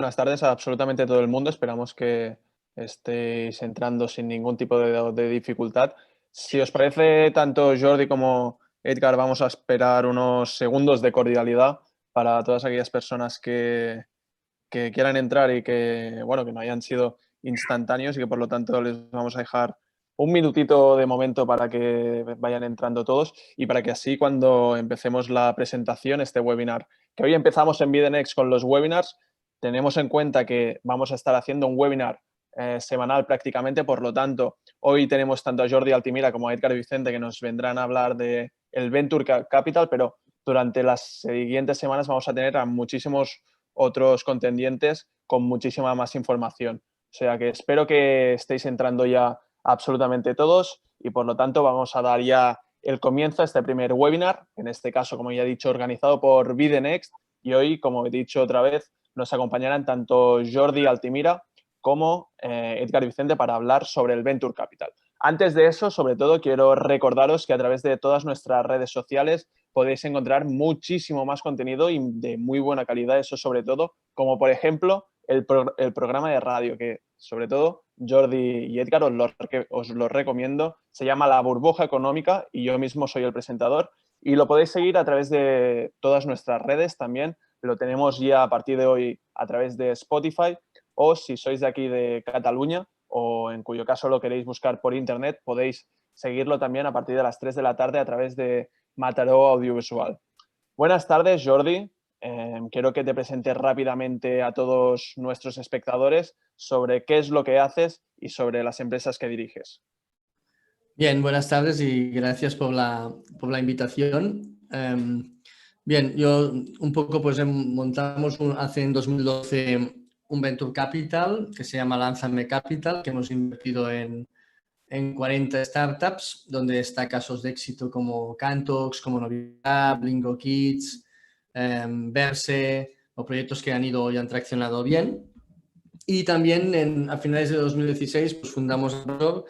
Buenas tardes a absolutamente todo el mundo. Esperamos que estéis entrando sin ningún tipo de dificultad. Si os parece, tanto Jordi como Edgar, vamos a esperar unos segundos de cordialidad para todas aquellas personas que quieran entrar y que, bueno, que no hayan sido instantáneos y que por lo tanto les vamos a dejar un minutito de momento para que vayan entrando todos y para que así cuando empecemos la presentación, este webinar, que hoy empezamos en Videnex con los webinars, tenemos en cuenta que vamos a estar haciendo un webinar semanal prácticamente, por lo tanto, hoy tenemos tanto a Jordi Altimira como a Edgar Vicente que nos vendrán a hablar de el Venture Capital, pero durante las siguientes semanas vamos a tener a muchísimos otros contendientes con muchísima más información. O sea que espero que estéis entrando ya absolutamente todos y por lo tanto vamos a dar ya el comienzo a este primer webinar, en este caso, como ya he dicho, organizado por Videnext y hoy, como he dicho otra vez, nos acompañarán tanto Jordi Altimira como Edgar Vicente para hablar sobre el Venture Capital. Antes de eso, sobre todo, quiero recordaros que a través de todas nuestras redes sociales podéis encontrar muchísimo más contenido y de muy buena calidad, eso sobre todo, como por ejemplo el programa de radio, que sobre todo Jordi y Edgar os lo recomiendo, se llama La Burbuja Económica y yo mismo soy el presentador y lo podéis seguir a través de todas nuestras redes también, lo tenemos ya a partir de hoy a través de Spotify o si sois de aquí de Cataluña o en cuyo caso lo queréis buscar por internet, podéis seguirlo también a partir de las 3 de la tarde a través de Mataró Audiovisual. Buenas tardes, Jordi. Quiero que te presentes rápidamente a todos nuestros espectadores sobre qué es lo que haces y sobre las empresas que diriges. Bien, buenas tardes y gracias por la invitación. Bien, yo un poco pues montamos hace en 2012 un Venture Capital que se llama Lánzame Capital, que hemos invertido en 40 startups, donde está casos de éxito como Cantox, como Novidad, Blingo Kids, Verse, o proyectos que han ido y han traccionado bien. Y también a finales de 2016 pues fundamos Absorb,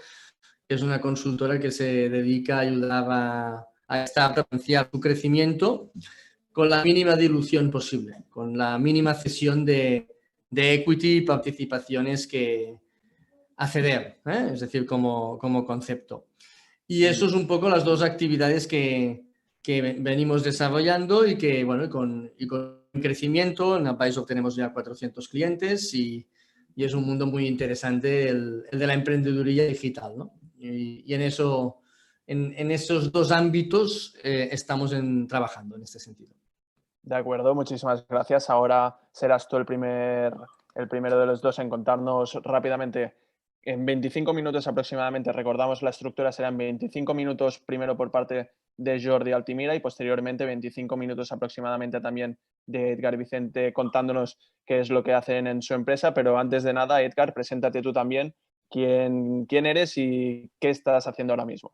que es una consultora que se dedica a ayudar a startups a financiar su crecimiento con la mínima dilución posible, con la mínima cesión de equity y participaciones que acceder, es decir, como concepto. Y eso es un poco las dos actividades que venimos desarrollando y que, bueno, con crecimiento, en Advisor tenemos ya 400 clientes y es un mundo muy interesante el de la emprendeduría digital, ¿no? Y en eso, en esos dos ámbitos estamos trabajando en este sentido. De acuerdo, muchísimas gracias. Ahora serás tú el primero de los dos en contarnos rápidamente. En 25 minutos aproximadamente, recordamos la estructura, serán 25 minutos primero por parte de Jordi Altimira y posteriormente 25 minutos aproximadamente también de Edgar Vicente contándonos qué es lo que hacen en su empresa. Pero antes de nada, Edgar, preséntate tú también. ¿Quién eres y qué estás haciendo ahora mismo?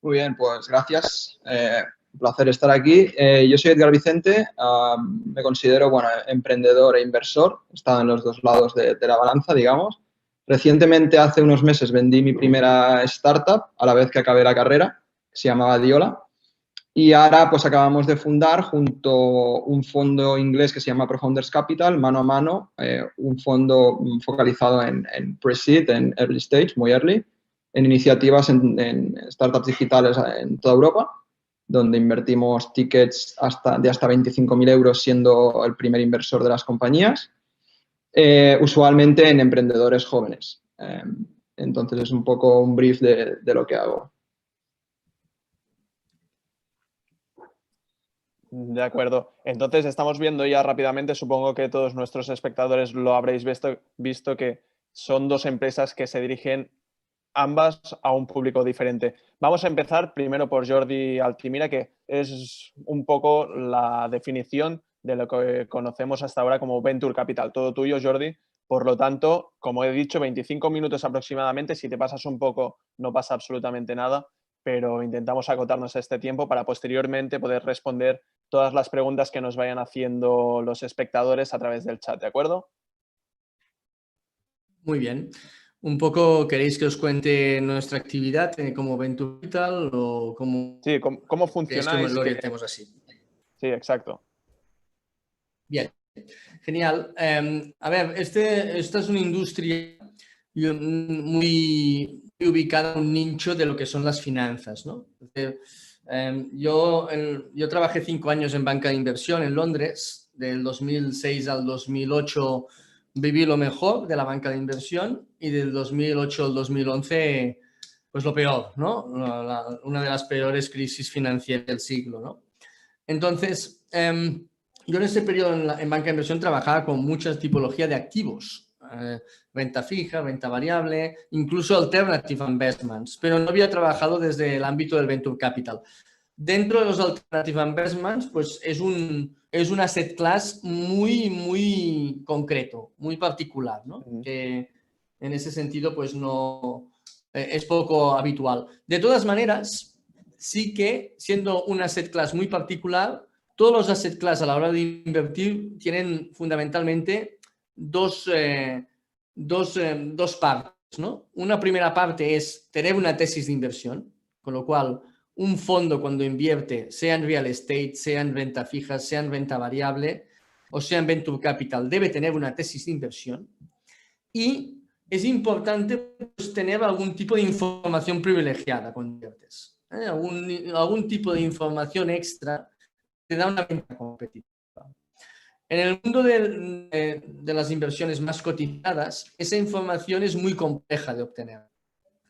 Muy bien, pues gracias. Un placer estar aquí. Yo soy Edgar Vicente, me considero emprendedor e inversor, he estado en los dos lados de la balanza, digamos. Recientemente, hace unos meses, vendí mi primera startup a la vez que acabé la carrera, que se llamaba Diola. Y ahora pues acabamos de fundar junto a un fondo inglés que se llama ProFounders Capital, mano a mano, un fondo focalizado en pre-seed, en early stage, muy early, en iniciativas en startups digitales en toda Europa, donde invertimos tickets de hasta 25.000 euros siendo el primer inversor de las compañías, usualmente en emprendedores jóvenes. Entonces es un poco un brief de lo que hago. De acuerdo. Entonces estamos viendo ya rápidamente, supongo que todos nuestros espectadores lo habréis visto que son dos empresas que se dirigen ambas a un público diferente. Vamos a empezar primero por Jordi Altimira, que es un poco la definición de lo que conocemos hasta ahora como Venture Capital. Todo tuyo, Jordi. Por lo tanto, como he dicho, 25 minutos aproximadamente. Si te pasas un poco, no pasa absolutamente nada, pero intentamos acotarnos a este tiempo para posteriormente poder responder todas las preguntas que nos vayan haciendo los espectadores a través del chat, ¿de acuerdo? Muy bien. Un poco, ¿queréis que os cuente nuestra actividad como Venture Capital o cómo Sí, ¿cómo queréis que funcionáis? lo orientemos así? Sí, exacto. Bien. Genial. A ver, esta es una industria muy ubicada en un nicho de lo que son las finanzas, ¿no? Yo trabajé 5 años en banca de inversión en Londres, del 2006 al 2008 viví lo mejor de la banca de inversión y del 2008 al 2011 pues lo peor, ¿no? Una de las peores crisis financieras del siglo, ¿no? Entonces, yo en ese periodo en banca de inversión trabajaba con muchas tipologías de activos, renta fija, renta variable, incluso alternative investments, pero no había trabajado desde el ámbito del venture capital. Dentro de los alternative investments, pues es un asset class muy concreto, muy particular, ¿no? Que en ese sentido, pues no es poco habitual. De todas maneras, sí que siendo un asset class muy particular, todos los asset class a la hora de invertir tienen fundamentalmente dos partes, ¿no? Una primera parte es tener una tesis de inversión, con lo cual un fondo cuando invierte, sea en real estate, sea en renta fija, sea en renta variable o sea en venture capital, debe tener una tesis de inversión y es importante pues, tener algún tipo de información privilegiada cuando inviertes. Algún tipo de información extra te da una ventaja competitiva. En el mundo de las inversiones más cotizadas, esa información es muy compleja de obtener.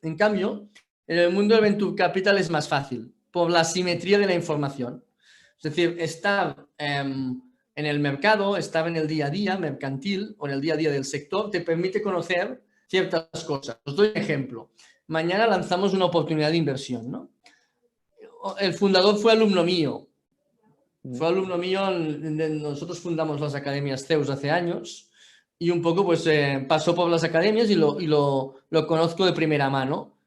En cambio, en el mundo del venture capital es más fácil, por la simetría de la información. Es decir, estar en el mercado, estar en el día a día mercantil o en el día a día del sector, te permite conocer ciertas cosas. Os doy un ejemplo. Mañana lanzamos una oportunidad de inversión, ¿no? El fundador fue alumno mío. Nosotros fundamos las academias CEUS hace años y un poco pues pasó por las academias y lo conozco de primera mano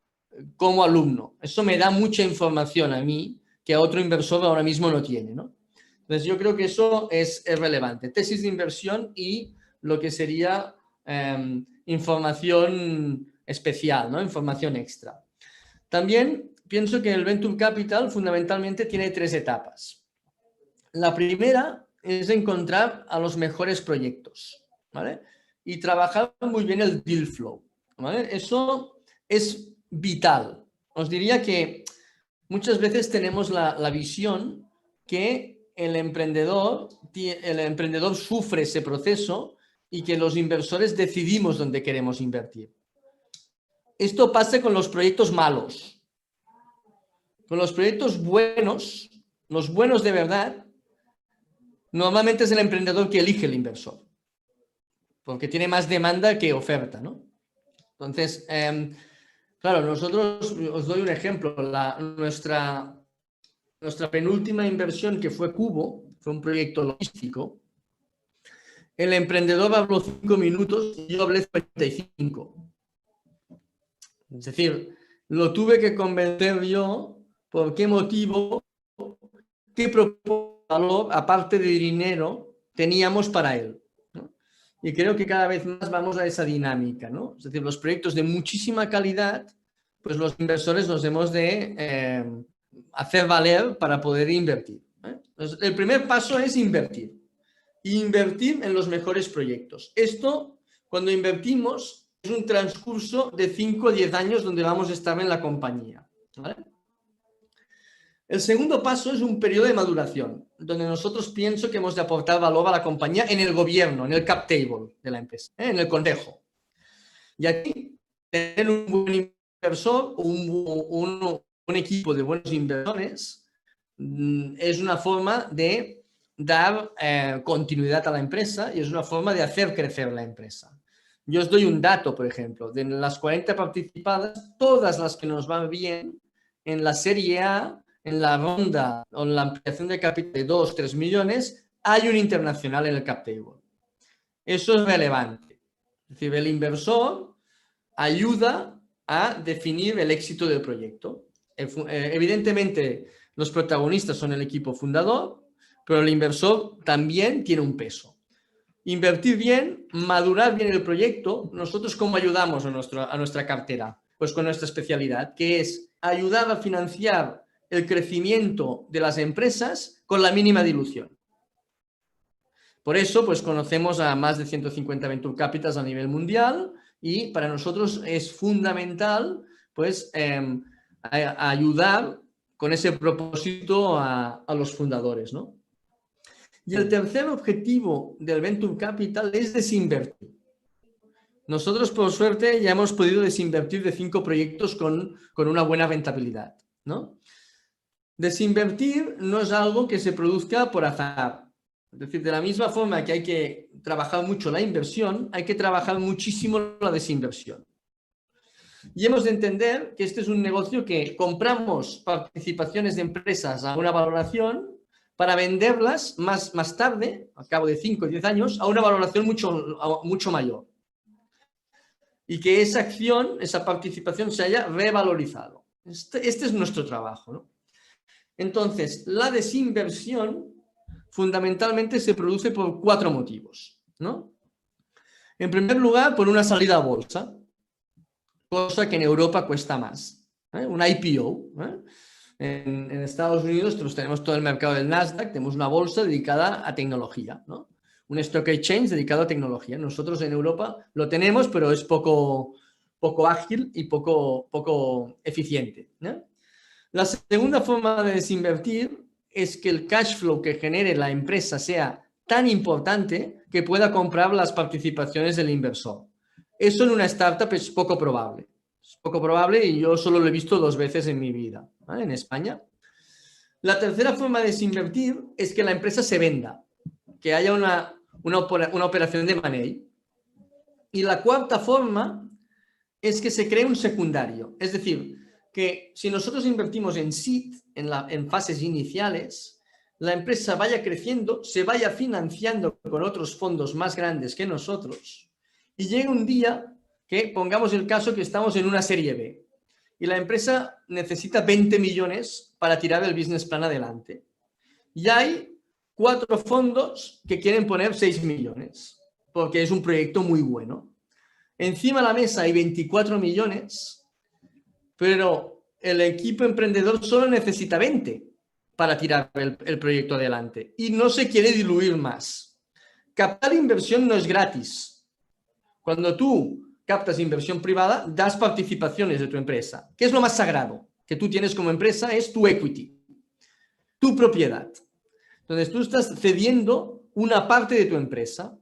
como alumno. Eso me da mucha información a mí que otro inversor ahora mismo no tiene, ¿no? Entonces yo creo que eso es relevante. Tesis de inversión y lo que sería información especial, ¿no? Información extra. También pienso que el Venture Capital fundamentalmente tiene 3 etapas. La primera es encontrar a los mejores proyectos, ¿vale? Y trabajar muy bien el deal flow, ¿vale? Eso es vital. Os diría que muchas veces tenemos la visión que el emprendedor sufre ese proceso y que los inversores decidimos dónde queremos invertir. Esto pasa con los proyectos malos. Con los proyectos buenos, los buenos de verdad, normalmente es el emprendedor que elige el inversor, porque tiene más demanda que oferta, ¿no? Entonces, claro, nosotros, os doy un ejemplo, nuestra penúltima inversión que fue Cubo, fue un proyecto logístico, el emprendedor habló 5 minutos y yo hablé 45. Es decir, lo tuve que convencer yo por qué motivo, qué valor, aparte de dinero, teníamos para él, ¿no? Y creo que cada vez más vamos a esa dinámica, ¿no? Es decir, los proyectos de muchísima calidad, pues los inversores nos hemos de hacer valer para poder invertir, ¿eh? Entonces, el primer paso es invertir. Invertir en los mejores proyectos. Esto, cuando invertimos, es un transcurso de 5 o 10 años donde vamos a estar en la compañía, ¿vale? El segundo paso es un periodo de maduración, donde nosotros pienso que hemos de aportar valor a la compañía en el gobierno, en el cap table de la empresa, en el consejo. Y aquí, tener un buen inversor, un equipo de buenos inversores, es una forma de dar continuidad a la empresa y es una forma de hacer crecer la empresa. Yo os doy un dato, por ejemplo, de las 40 participadas, todas las que nos van bien en la serie A, en la ronda o en la ampliación de capital de 2-3 millones, hay un internacional en el cap table. Eso es relevante. Es decir, el inversor ayuda a definir el éxito del proyecto. Evidentemente, los protagonistas son el equipo fundador, pero el inversor también tiene un peso. Invertir bien, madurar bien el proyecto. ¿Nosotros cómo ayudamos a nuestra cartera? Pues con nuestra especialidad, que es ayudar a financiar el crecimiento de las empresas con la mínima dilución. Por eso, pues conocemos a más de 150 Venture Capitals a nivel mundial y para nosotros es fundamental, pues, ayudar con ese propósito a los fundadores, ¿no? Y el tercer objetivo del Venture Capital es desinvertir. Nosotros, por suerte, ya hemos podido desinvertir de 5 proyectos con una buena rentabilidad, ¿no? Desinvertir no es algo que se produzca por azar. Es decir, de la misma forma que hay que trabajar mucho la inversión, hay que trabajar muchísimo la desinversión. Y hemos de entender que este es un negocio que compramos participaciones de empresas a una valoración para venderlas más tarde, al cabo de 5 o 10 años, a una valoración mucho mayor. Y que esa acción, esa participación se haya revalorizado. Este es nuestro trabajo, ¿no? Entonces, la desinversión fundamentalmente se produce por 4 motivos, ¿no? En primer lugar, por una salida a bolsa, cosa que en Europa cuesta más, ¿eh? Un IPO, ¿eh? En Estados Unidos tenemos todo el mercado del Nasdaq, tenemos una bolsa dedicada a tecnología, ¿no? Un stock exchange dedicado a tecnología. Nosotros en Europa lo tenemos, pero es poco ágil y poco eficiente, ¿no? La segunda forma de desinvertir es que el cash flow que genere la empresa sea tan importante que pueda comprar las participaciones del inversor. Eso en una startup es poco probable. Es poco probable y yo solo lo he visto 2 veces en mi vida, ¿vale? En España. La tercera forma de desinvertir es que la empresa se venda, que haya una operación de money. Y la cuarta forma es que se cree un secundario. Es decir, que si nosotros invertimos en seed, en fases iniciales, la empresa vaya creciendo, se vaya financiando con otros fondos más grandes que nosotros y llegue un día que pongamos el caso que estamos en una serie B y la empresa necesita 20 millones para tirar el business plan adelante. Y hay 4 fondos que quieren poner 6 millones porque es un proyecto muy bueno. Encima de la mesa hay 24 millones, pero el equipo emprendedor solo necesita 20 para tirar el proyecto adelante y no se quiere diluir más. Captar inversión no es gratis. Cuando tú captas inversión privada, das participaciones de tu empresa. ¿Qué es lo más sagrado que tú tienes como empresa? Es tu equity, tu propiedad. Entonces tú estás cediendo una parte de tu empresa.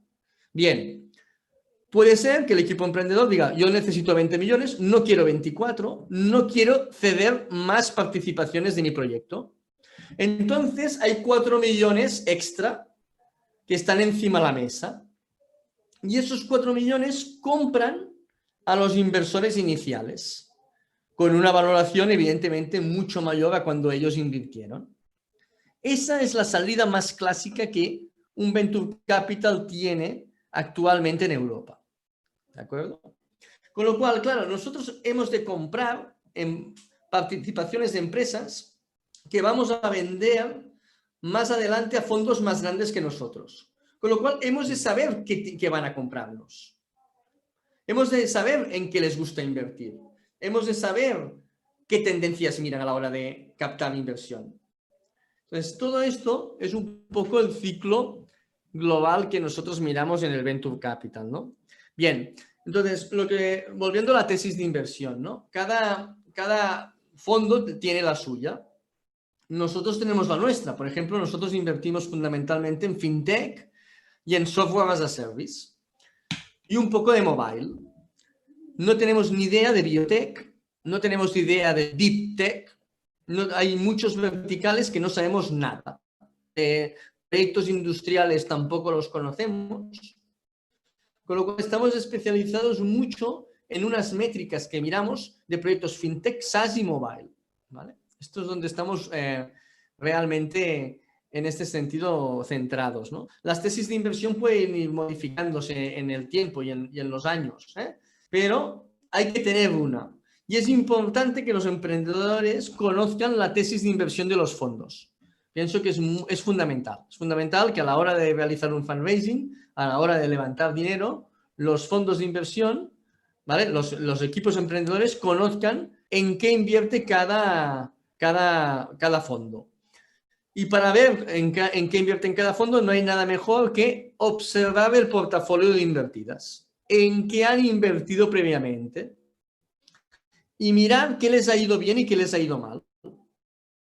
Bien, puede ser que el equipo emprendedor diga, yo necesito 20 millones, no quiero 24, no quiero ceder más participaciones de mi proyecto. Entonces hay 4 millones extra que están encima de la mesa y esos 4 millones compran a los inversores iniciales con una valoración evidentemente mucho mayor a cuando ellos invirtieron. Esa es la salida más clásica que un Venture Capital tiene actualmente en Europa. ¿De acuerdo? Con lo cual, claro, nosotros hemos de comprar en participaciones de empresas que vamos a vender más adelante a fondos más grandes que nosotros. Con lo cual, hemos de saber qué van a comprarnos. Hemos de saber en qué les gusta invertir. Hemos de saber qué tendencias miran a la hora de captar inversión. Entonces, todo esto es un poco el ciclo global que nosotros miramos en el Venture Capital, ¿no? Bien, entonces, volviendo a la tesis de inversión, ¿no? Cada fondo tiene la suya. Nosotros tenemos la nuestra. Por ejemplo, nosotros invertimos fundamentalmente en fintech y en software as a service y un poco de mobile. No tenemos ni idea de biotech, no tenemos idea de deep tech. No, hay muchos verticales que no sabemos nada. Proyectos industriales tampoco los conocemos. Con lo cual estamos especializados mucho en unas métricas que miramos de proyectos fintech, SaaS y mobile, ¿vale? Esto es donde estamos realmente en este sentido centrados, ¿no? Las tesis de inversión pueden ir modificándose en el tiempo y en los años, pero hay que tener una. Y es importante que los emprendedores conozcan la tesis de inversión de los fondos. Pienso que es fundamental. Es fundamental que a la hora de realizar un fundraising, a la hora de levantar dinero, los fondos de inversión, ¿vale? Los equipos emprendedores conozcan en qué invierte cada fondo. Y para ver en qué invierte en cada fondo no hay nada mejor que observar el portafolio de invertidas, en qué han invertido previamente y mirar qué les ha ido bien y qué les ha ido mal.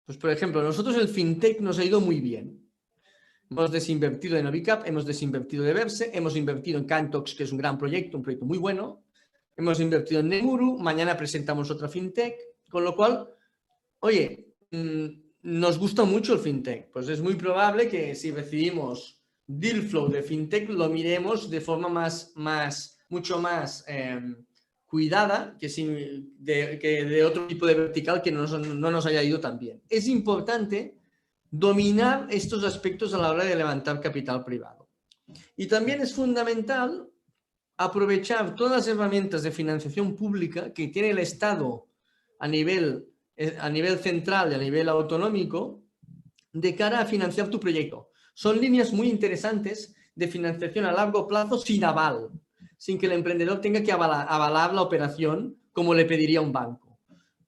Pues por ejemplo, nosotros el FinTech nos ha ido muy bien. Hemos desinvertido de Novicap, hemos desinvertido de Verse, hemos invertido en Cantox, que es un gran proyecto, un proyecto muy bueno. Hemos invertido en Nemuru, mañana presentamos otra FinTech, con lo cual, oye, nos gusta mucho el FinTech. Pues es muy probable que si recibimos deal flow de FinTech lo miremos de forma mucho más cuidada que de otro tipo de vertical que no nos haya ido tan bien. Es importante dominar estos aspectos a la hora de levantar capital privado. Y también es fundamental aprovechar todas las herramientas de financiación pública que tiene el Estado a nivel central y a nivel autonómico de cara a financiar tu proyecto. Son líneas muy interesantes de financiación a largo plazo sin aval, sin que el emprendedor tenga que avalar la operación como le pediría un banco.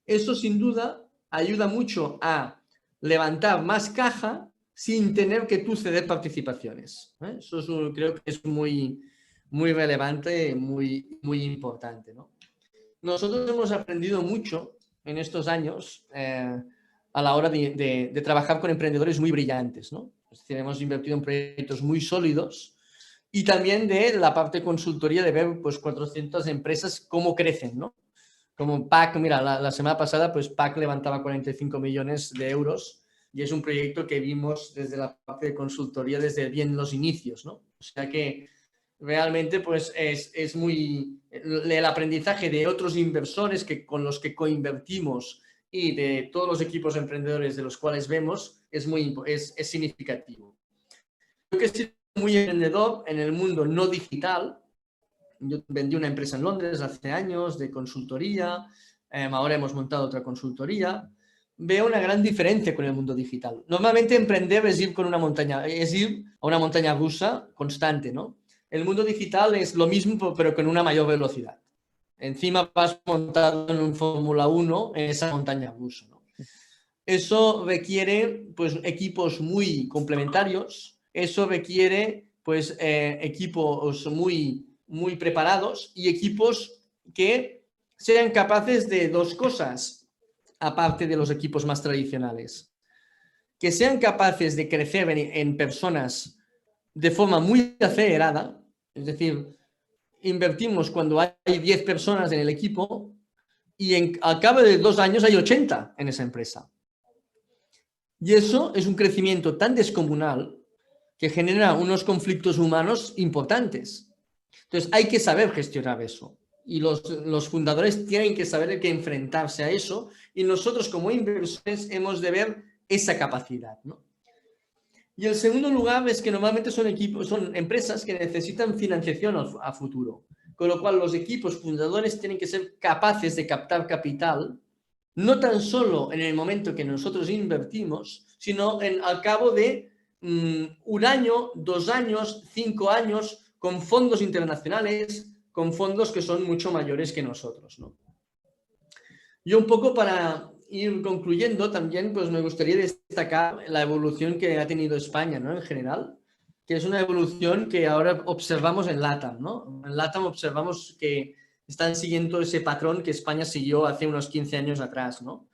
Eso sin duda ayuda mucho a levantar más caja sin tener que tú ceder participaciones. Eso creo que es muy relevante, muy importante, ¿no? Nosotros hemos aprendido mucho en estos años a la hora de trabajar con emprendedores muy brillantes, ¿no? Es decir, hemos invertido en proyectos muy sólidos y también de la parte de consultoría de ver pues 400 empresas cómo crecen, ¿no? Como PAC, mira, la semana pasada pues PAC levantaba 45 millones de euros y es un proyecto que vimos desde la parte de consultoría desde bien los inicios, ¿no? O sea que realmente pues es muy el aprendizaje de otros inversores con los que coinvertimos y de todos los equipos emprendedores de los cuales vemos es significativo. Creo que he sido muy emprendedor en el mundo no digital. Yo vendí una empresa en Londres hace años de consultoría, ahora hemos montado otra consultoría. Veo una gran diferencia con el mundo digital. Normalmente emprender es ir a una montaña rusa constante, ¿no? El mundo digital es lo mismo, pero con una mayor velocidad. Encima vas montado en un Fórmula 1 en esa montaña rusa, ¿no? Eso requiere pues, equipos muy complementarios, eso requiere pues, equipos muy preparados y equipos que sean capaces de dos cosas, aparte de los equipos más tradicionales. Que sean capaces de crecer en personas de forma muy acelerada, es decir, invertimos cuando hay 10 personas en el equipo y al cabo de 2 años hay 80 en esa empresa. Y eso es un crecimiento tan descomunal que genera unos conflictos humanos importantes. Entonces hay que saber gestionar eso. Y los fundadores tienen que saber que enfrentarse a eso y nosotros como inversores hemos de ver esa capacidad, ¿no? Y el segundo lugar es que normalmente son empresas que necesitan financiación a futuro, con lo cual los equipos fundadores tienen que ser capaces de captar capital, no tan solo en el momento que nosotros invertimos, sino al cabo de 1 año, 2 años, 5 años, con fondos internacionales, con fondos que son mucho mayores que nosotros, ¿no? Yo un poco para ir concluyendo también, pues me gustaría destacar la evolución que ha tenido España, ¿no? En general, que es una evolución que ahora observamos en LATAM, ¿no? En LATAM observamos que están siguiendo ese patrón que España siguió hace unos 15 años atrás, ¿no?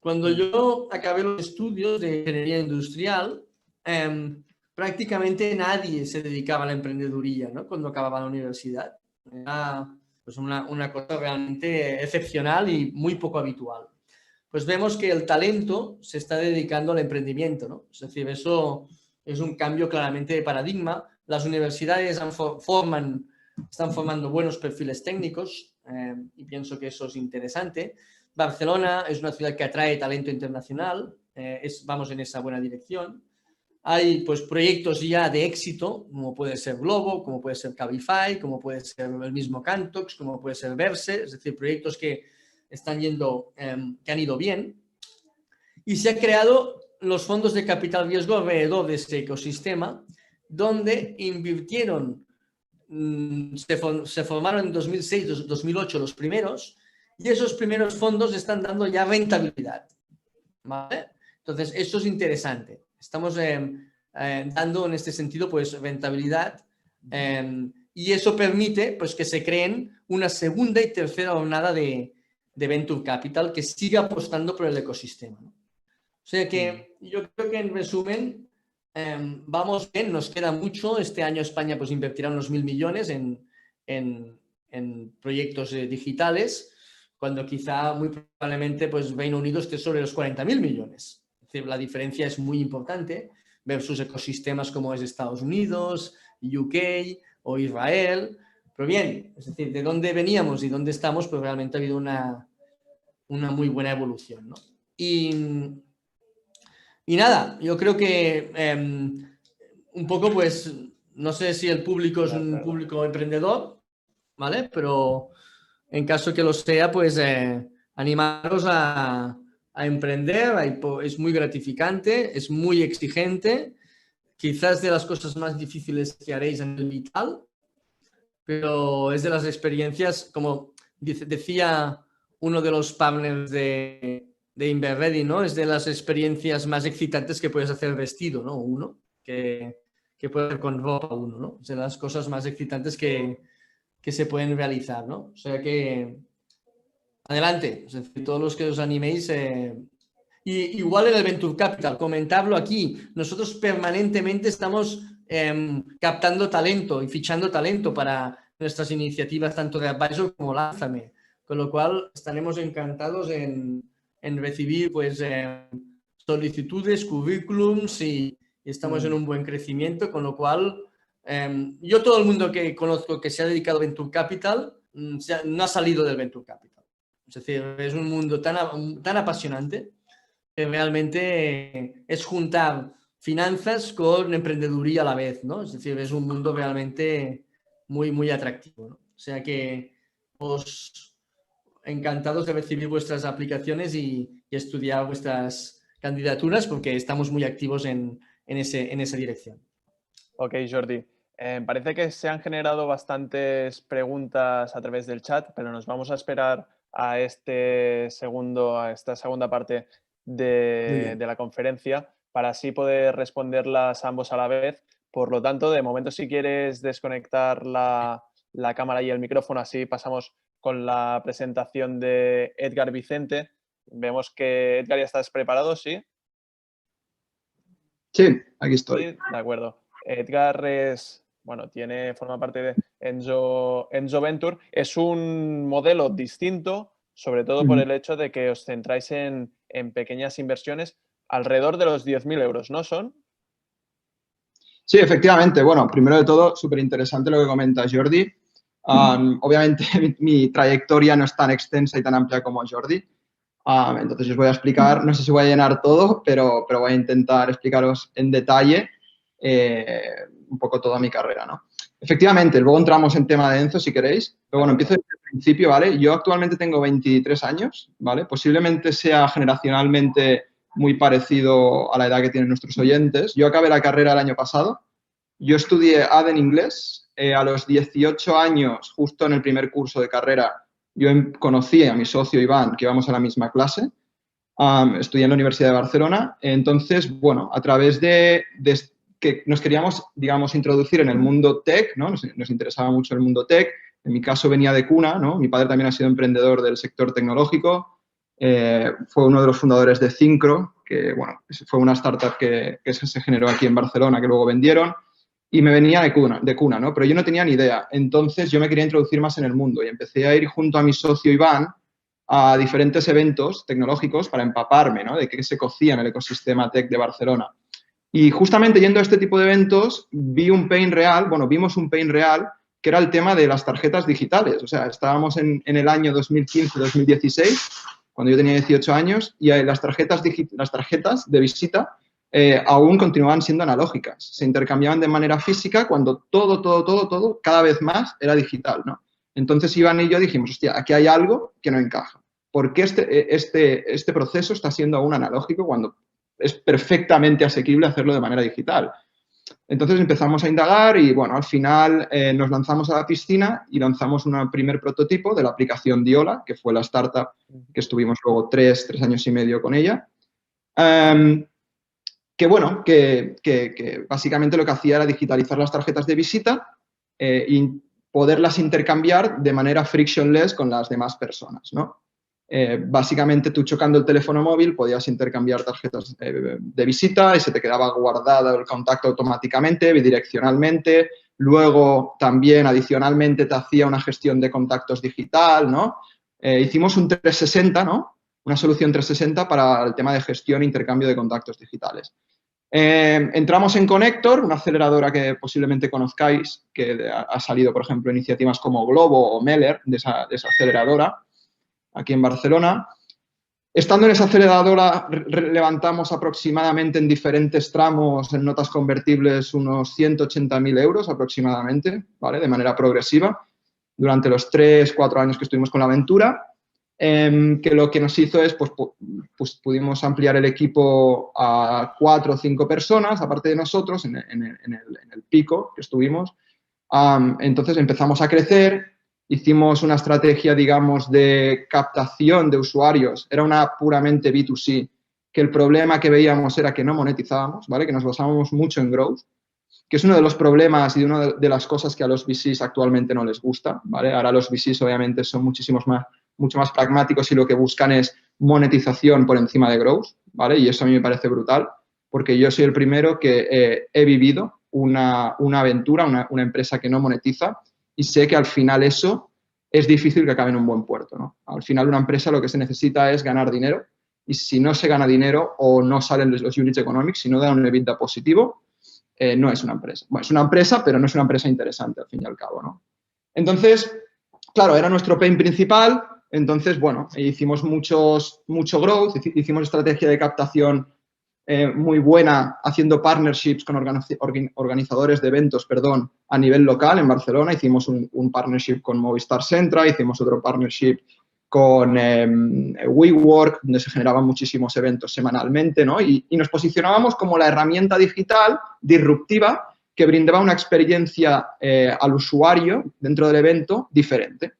Cuando yo acabé los estudios de ingeniería industrial, prácticamente nadie se dedicaba a la emprendeduría, ¿no? Cuando acababa la universidad. Era pues una cosa realmente excepcional y muy poco habitual. Pues vemos que el talento se está dedicando al emprendimiento, ¿no? Es decir, eso es un cambio claramente de paradigma. Las universidades están formando buenos perfiles técnicos y pienso que eso es interesante. Barcelona es una ciudad que atrae talento internacional, vamos en esa buena dirección. Hay pues proyectos ya de éxito, como puede ser Globo, como puede ser Cabify, como puede ser el mismo Cantox, como puede ser Verse, es decir, proyectos que que han ido bien. Y se han creado los fondos de capital riesgo alrededor de este ecosistema, donde invirtieron, se formaron en 2006, 2008 los primeros, y esos primeros fondos están dando ya rentabilidad, ¿vale? Entonces, eso es interesante. Estamos dando en este sentido pues rentabilidad y eso permite pues que se creen una segunda y tercera jornada de Venture Capital que siga apostando por el ecosistema, ¿no? O sea que yo creo que en resumen vamos bien, nos queda mucho. Este año España pues invertirá unos 1.000 millones en proyectos digitales, cuando quizá muy probablemente pues Reino Unido esté sobre los 40.000 millones. Es decir, la diferencia es muy importante versus ecosistemas como es Estados Unidos, UK o Israel. Pero bien, es decir, de dónde veníamos y dónde estamos, pues realmente ha habido una muy buena evolución, ¿no? Y nada, yo creo que un poco pues, no sé si el público es un público emprendedor, ¿vale? Pero en caso que lo sea, pues animaros a emprender. Es muy gratificante, es muy exigente, quizás de las cosas más difíciles que haréis en el vital, pero es de las experiencias, como decía uno de los partners de Inverready, ¿no? Es de las experiencias más excitantes que puedes hacer vestido, ¿no? Uno, que puede hacer con ropa uno, ¿no? Es de las cosas más excitantes que se pueden realizar, ¿no? O sea que adelante, es decir, todos los que os animéis. Y igual en el Venture Capital, comentarlo aquí, nosotros permanentemente estamos captando talento y fichando talento para nuestras iniciativas, tanto de Advisor como Lánzame, con lo cual estaremos encantados en recibir pues solicitudes, currículums y estamos en un buen crecimiento, con lo cual yo todo el mundo que conozco que se ha dedicado a Venture Capital no ha salido del Venture Capital. Es decir, es un mundo tan apasionante que realmente es juntar finanzas con emprendeduría a la vez, ¿no? Es decir, es un mundo realmente muy, muy atractivo, ¿no? O sea que encantados de recibir vuestras aplicaciones y estudiar vuestras candidaturas porque estamos muy activos en esa dirección. Ok, Jordi. Parece que se han generado bastantes preguntas a través del chat, pero nos vamos a esperar a esta segunda parte de la conferencia para así poder responderlas ambos a la vez. Por lo tanto, de momento, si quieres desconectar la cámara y el micrófono, así pasamos con la presentación de Edgar Vicente. Vemos que Edgar, ¿ya estás preparado? ¿Sí? Sí, aquí estoy. Sí, de acuerdo. Edgar forma parte de Enzo Venture. Es un modelo distinto, sobre todo por el hecho de que os centráis en pequeñas inversiones alrededor de los 10.000 euros, ¿no son? Sí, efectivamente. Bueno, primero de todo, súper interesante lo que comentas, Jordi. Obviamente mi trayectoria no es tan extensa y tan amplia como Jordi. Entonces os voy a explicar, no sé si voy a llenar todo, pero voy a intentar explicaros en detalle un poco toda mi carrera, ¿no? Efectivamente, luego entramos en tema de Enzo si queréis, pero bueno, empiezo desde el principio, ¿vale? Yo actualmente tengo 23 años, ¿vale? Posiblemente sea generacionalmente muy parecido a la edad que tienen nuestros oyentes. Yo acabé la carrera el año pasado. Yo estudié ADE en inglés. A los 18 años, justo en el primer curso de carrera, yo conocí a mi socio Iván, que íbamos a la misma clase. Estudié en la Universidad de Barcelona. Entonces, bueno, a través de que nos queríamos, digamos, introducir en el mundo tech, ¿no? Nos interesaba mucho el mundo tech. En mi caso venía de cuna, ¿no? Mi padre también ha sido emprendedor del sector tecnológico. Fue uno de los fundadores de Syncro, que, bueno, fue una startup que se generó aquí en Barcelona, que luego vendieron. Y me venía de cuna, ¿no? Pero yo no tenía ni idea. Entonces, yo me quería introducir más en el mundo y empecé a ir junto a mi socio Iván a diferentes eventos tecnológicos para empaparme, ¿no? De qué se cocía en el ecosistema tech de Barcelona. Y justamente yendo a este tipo de eventos, vimos un pain real, que era el tema de las tarjetas digitales. O sea, estábamos en el año 2015-2016, cuando yo tenía 18 años, y las tarjetas de visita aún continuaban siendo analógicas. Se intercambiaban de manera física cuando todo, cada vez más era digital, ¿no? Entonces Iván y yo dijimos, hostia, aquí hay algo que no encaja. ¿Por qué este proceso está siendo aún analógico cuando es perfectamente asequible hacerlo de manera digital? Entonces empezamos a indagar y, bueno, al final nos lanzamos a la piscina y lanzamos un primer prototipo de la aplicación Diola, que fue la startup que estuvimos luego 3 años y medio con ella. bueno, que básicamente lo que hacía era digitalizar las tarjetas de visita y poderlas intercambiar de manera frictionless con las demás personas, ¿no? Básicamente tú chocando el teléfono móvil podías intercambiar tarjetas de visita y se te quedaba guardado el contacto automáticamente, bidireccionalmente. Luego también adicionalmente te hacía una gestión de contactos digital, ¿no? Hicimos un 360, ¿no? Una solución 360 para el tema de gestión e intercambio de contactos digitales. Entramos en Connector, una aceleradora que posiblemente conozcáis, que ha salido, por ejemplo, iniciativas como Globo o Meller de esa aceleradora, aquí en Barcelona. Estando en esa aceleradora, levantamos aproximadamente en diferentes tramos, en notas convertibles, unos 180.000 euros aproximadamente, ¿vale? De manera progresiva, durante los 3-4 años que estuvimos con la aventura. Que lo que nos hizo es, pues pudimos ampliar el equipo a 4 o 5 personas, aparte de nosotros, en el pico que estuvimos. Entonces empezamos a crecer, hicimos una estrategia, digamos, de captación de usuarios. Era una puramente B2C, que el problema que veíamos era que no monetizábamos, ¿vale? Que nos basábamos mucho en growth, que es uno de los problemas y una de las cosas que a los VCs actualmente no les gusta, ¿vale? Ahora los VCs obviamente son mucho más pragmáticos y lo que buscan es monetización por encima de growth, ¿vale? Y eso a mí me parece brutal, porque yo soy el primero que he vivido una aventura, una empresa que no monetiza, y sé que al final eso es difícil que acabe en un buen puerto, ¿no? Al final una empresa lo que se necesita es ganar dinero, y si no se gana dinero o no salen los units economics, si no da un EBITDA positivo, no es una empresa. Bueno, es una empresa, pero no es una empresa interesante al fin y al cabo, ¿no? Entonces, claro, era nuestro pain principal. Entonces, bueno, hicimos mucho growth, hicimos estrategia de captación muy buena, haciendo partnerships con organizadores de eventos, a nivel local en Barcelona. Hicimos un partnership con Movistar Centra, hicimos otro partnership con WeWork, donde se generaban muchísimos eventos semanalmente, ¿no? Y nos posicionábamos como la herramienta digital disruptiva que brindaba una experiencia al usuario dentro del evento diferente.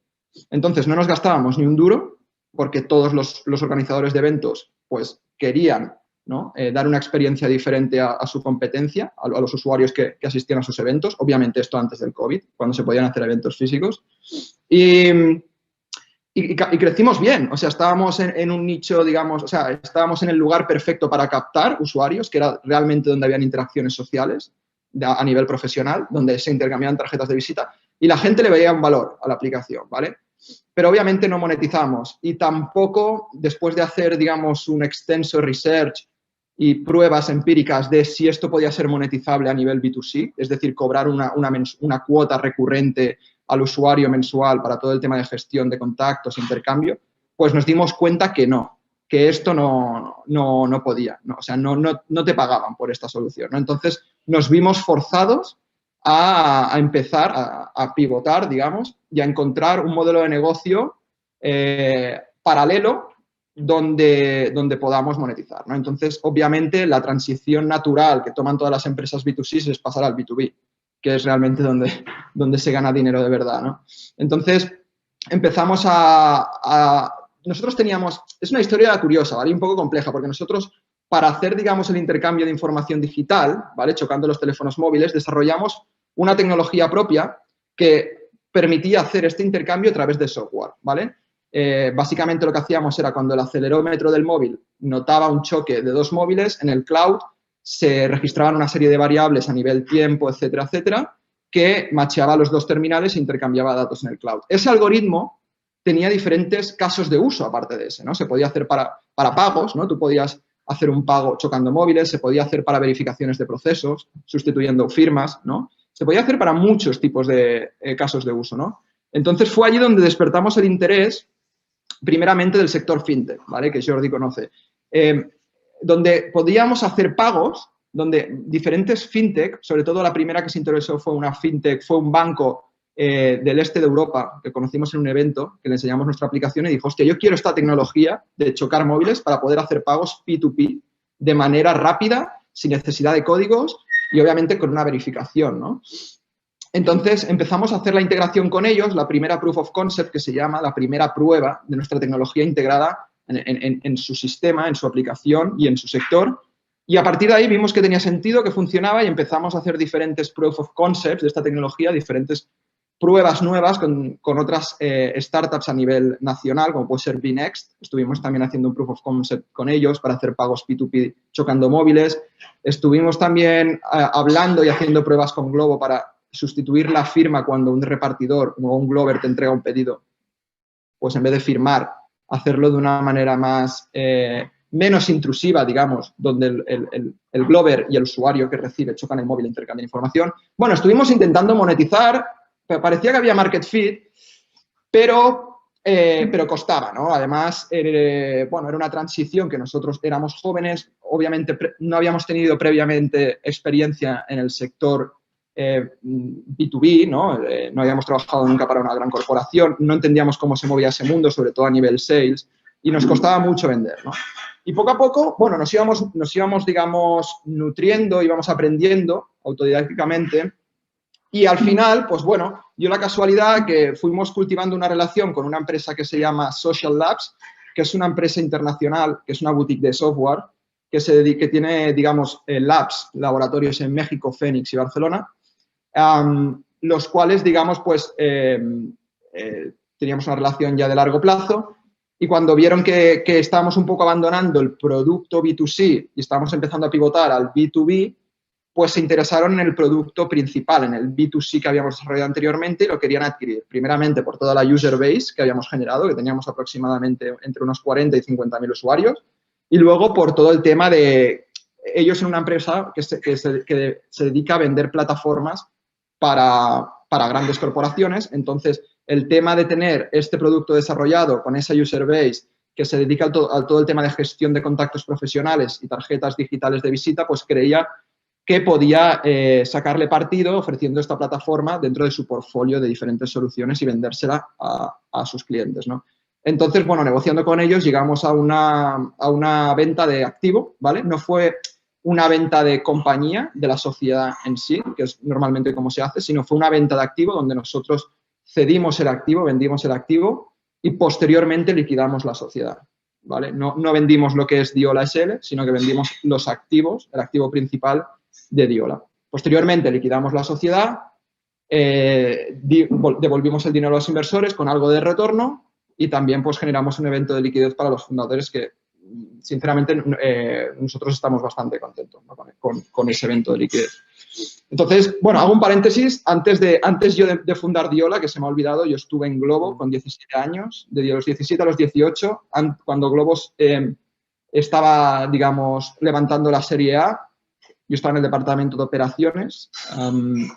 Entonces, no nos gastábamos ni un duro, porque todos los organizadores de eventos pues querían, ¿no? Dar una experiencia diferente a su competencia, a los usuarios que asistían a sus eventos. Obviamente esto antes del COVID, cuando se podían hacer eventos físicos. Y crecimos bien, o sea, estábamos en un nicho, digamos, o sea, estábamos en el lugar perfecto para captar usuarios, que era realmente donde habían interacciones sociales a nivel profesional, donde se intercambiaban tarjetas de visita, y la gente le veía un valor a la aplicación, ¿vale? Pero obviamente no monetizamos y tampoco, después de hacer, digamos, un extenso research y pruebas empíricas de si esto podía ser monetizable a nivel B2C, es decir, cobrar una cuota recurrente al usuario mensual para todo el tema de gestión de contactos, intercambio, pues nos dimos cuenta que no, que esto no podía, no, o sea, no te pagaban por esta solución, ¿no? Entonces nos vimos forzados a empezar a pivotar, digamos, y a encontrar un modelo de negocio paralelo donde podamos monetizar, ¿no? Entonces, obviamente, la transición natural que toman todas las empresas B2C es pasar al B2B, que es realmente donde se gana dinero de verdad, ¿no? Entonces, empezamos nosotros teníamos, es una historia curiosa, ¿vale? Un poco compleja, porque nosotros, para hacer, digamos, el intercambio de información digital, ¿vale? Chocando los teléfonos móviles, desarrollamos una tecnología propia que permitía hacer este intercambio a través de software, ¿vale? Básicamente lo que hacíamos era cuando el acelerómetro del móvil notaba un choque de dos móviles, en el cloud se registraban una serie de variables a nivel tiempo, etcétera, etcétera, que macheaba los dos terminales e intercambiaba datos en el cloud. Ese algoritmo tenía diferentes casos de uso aparte de ese, ¿no? Se podía hacer para pagos, ¿no? Tú podías hacer un pago chocando móviles, se podía hacer para verificaciones de procesos, sustituyendo firmas, ¿no? Se podía hacer para muchos tipos de casos de uso, ¿no? Entonces, fue allí donde despertamos el interés, primeramente del sector fintech, ¿vale? Que Jordi conoce. Donde podíamos hacer pagos, donde diferentes fintech, sobre todo la primera que se interesó fue una fintech, fue un banco del este de Europa, que conocimos en un evento, que le enseñamos nuestra aplicación y dijo, hostia, yo quiero esta tecnología de chocar móviles para poder hacer pagos P2P de manera rápida, sin necesidad de códigos y obviamente con una verificación, ¿no? Entonces empezamos a hacer la integración con ellos, la primera proof of concept que se llama, la primera prueba de nuestra tecnología integrada en su sistema, en su aplicación y en su sector. Y a partir de ahí vimos que tenía sentido, que funcionaba y empezamos a hacer diferentes proof of concepts de esta tecnología, diferentes pruebas nuevas con otras startups a nivel nacional, como puede ser Bnext. Estuvimos también haciendo un proof of concept con ellos para hacer pagos P2P chocando móviles. Estuvimos también hablando y haciendo pruebas con Glovo para sustituir la firma cuando un repartidor o un Glover te entrega un pedido. Pues en vez de firmar, hacerlo de una manera más menos intrusiva, digamos, donde el Glover y el usuario que recibe chocan el móvil e intercambian información. Bueno, estuvimos intentando monetizar, parecía que había market fit, pero costaba, ¿no? Además, bueno, era una transición que nosotros éramos jóvenes, obviamente no habíamos tenido previamente experiencia en el sector B2B, ¿no? No habíamos trabajado nunca para una gran corporación, no entendíamos cómo se movía ese mundo, sobre todo a nivel sales, y nos costaba mucho vender, ¿no? Y poco a poco, bueno, nos íbamos, digamos, nutriendo, íbamos aprendiendo autodidácticamente y al final, pues bueno, dio la casualidad que fuimos cultivando una relación con una empresa que se llama Social Labs, que es una empresa internacional, que es una boutique de software, que tiene, digamos, labs, laboratorios en México, Phoenix y Barcelona, los cuales, digamos, pues teníamos una relación ya de largo plazo. Y cuando vieron que estábamos un poco abandonando el producto B2C y estábamos empezando a pivotar al B2B, pues se interesaron en el producto principal, en el B2C que habíamos desarrollado anteriormente y lo querían adquirir. Primeramente por toda la user base que habíamos generado, que teníamos aproximadamente entre unos 40 y 50.000 usuarios, y luego por todo el tema de ellos en una empresa que se dedica a vender plataformas para grandes corporaciones. Entonces, el tema de tener este producto desarrollado con esa user base que se dedica a todo el tema de gestión de contactos profesionales y tarjetas digitales de visita, pues creía que podía sacarle partido ofreciendo esta plataforma dentro de su portfolio de diferentes soluciones y vendérsela a sus clientes, ¿no? Entonces, bueno, negociando con ellos llegamos a una venta de activo, ¿vale? No fue una venta de compañía, de la sociedad en sí, que es normalmente como se hace, sino fue una venta de activo donde nosotros cedimos el activo, vendimos el activo y posteriormente liquidamos la sociedad, ¿vale? No vendimos lo que es Diola SL, sino que vendimos los activos, el activo principal de Diola. Posteriormente liquidamos la sociedad, devolvimos el dinero a los inversores con algo de retorno y también pues generamos un evento de liquidez para los fundadores que sinceramente nosotros estamos bastante contentos, ¿no? con ese evento de liquidez. Entonces, bueno, hago un paréntesis. Antes yo de fundar Diola, que se me ha olvidado, yo estuve en Glovo con 17 años, de los 17 a los 18, cuando Glovo estaba, digamos, levantando la serie A. Yo estaba en el departamento de operaciones,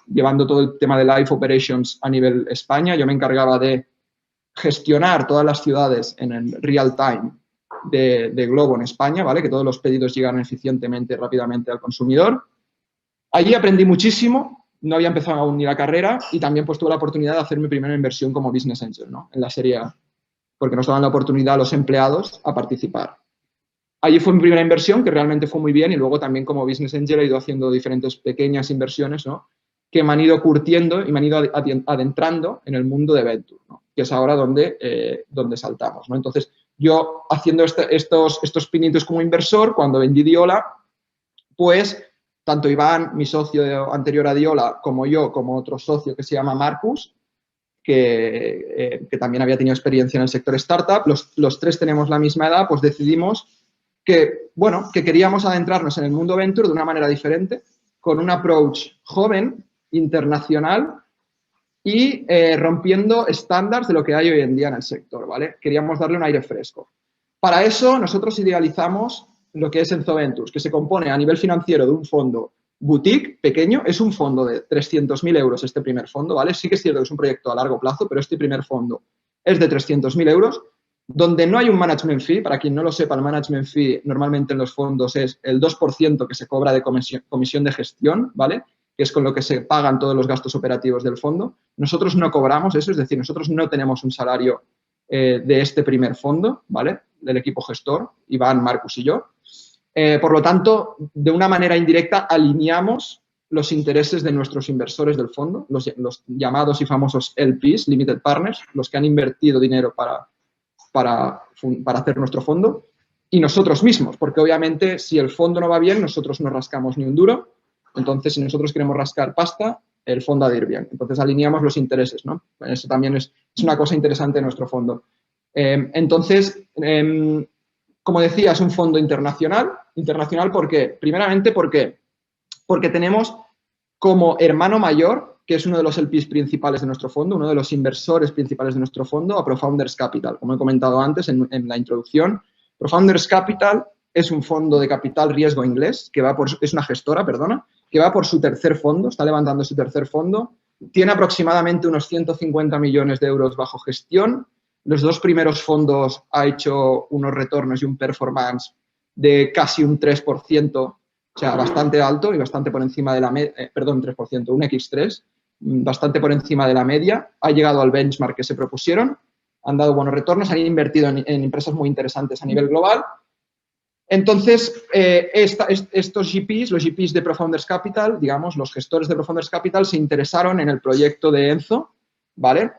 llevando todo el tema de Live Operations a nivel España. Yo me encargaba de gestionar todas las ciudades en el real time de Glovo en España, ¿vale? Que todos los pedidos llegaran eficientemente y rápidamente al consumidor. Allí aprendí muchísimo, no había empezado aún ni la carrera y también pues tuve la oportunidad de hacer mi primera inversión como Business Angel, ¿no? En la serie A, porque nos daban la oportunidad a los empleados a participar. Allí fue mi primera inversión, que realmente fue muy bien, y luego también como Business Angel he ido haciendo diferentes pequeñas inversiones, ¿no? Que me han ido curtiendo y me han ido adentrando en el mundo de Venture, ¿no? Que es ahora donde saltamos, ¿no? Entonces, yo haciendo estos pinitos como inversor, cuando vendí Diola, pues tanto Iván, mi socio anterior a Diola, como yo, como otro socio que se llama Marcus, que también había tenido experiencia en el sector startup, los tres tenemos la misma edad, pues decidimos que, bueno, que queríamos adentrarnos en el mundo venture de una manera diferente, con un approach joven, internacional y rompiendo estándares de lo que hay hoy en día en el sector, ¿vale? Queríamos darle un aire fresco. Para eso, nosotros idealizamos lo que es Enzo Ventures, que se compone a nivel financiero de un fondo boutique pequeño. Es un fondo de 300.000 euros este primer fondo, ¿vale? Sí que es cierto que es un proyecto a largo plazo, pero este primer fondo es de 300.000 euros, donde no hay un management fee. Para quien no lo sepa, el management fee normalmente en los fondos es el 2% que se cobra de comisión de gestión, ¿vale? Que es con lo que se pagan todos los gastos operativos del fondo. Nosotros no cobramos eso, es decir, nosotros no tenemos un salario de este primer fondo, ¿vale? Del equipo gestor, Iván, Marcus y yo. Por lo tanto, de una manera indirecta alineamos los intereses de nuestros inversores del fondo, los llamados y famosos LPs, Limited Partners, los que han invertido dinero para hacer nuestro fondo. y nosotros mismos, porque obviamente si el fondo no va bien, nosotros no rascamos ni un duro. Entonces, si nosotros queremos rascar pasta, el fondo ha de ir bien. Entonces, alineamos los intereses, ¿no? Eso también es una cosa interesante de nuestro fondo. Entonces, como decía, es un fondo internacional. Internacional, ¿por qué? Primeramente, porque tenemos como hermano mayor, que es uno de los LPs principales de nuestro fondo, uno de los inversores principales de nuestro fondo, a ProFounders Capital. Como he comentado antes en la introducción, ProFounders Capital es un fondo de capital riesgo inglés, es una gestora, perdona, que va por su tercer fondo, está levantando su tercer fondo, tiene aproximadamente unos 150 millones de euros bajo gestión. Los 2 primeros fondos ha hecho unos retornos y un performance de casi un 3%, o sea, bastante alto y bastante por encima de la media, perdón, 3%, un X3, bastante por encima de la media. Ha llegado al benchmark que se propusieron, han dado buenos retornos, han invertido en empresas muy interesantes a nivel global. Entonces, estos GPs, los GPs de ProFounders Capital, digamos, los gestores de ProFounders Capital se interesaron en el proyecto de Enzo, ¿vale?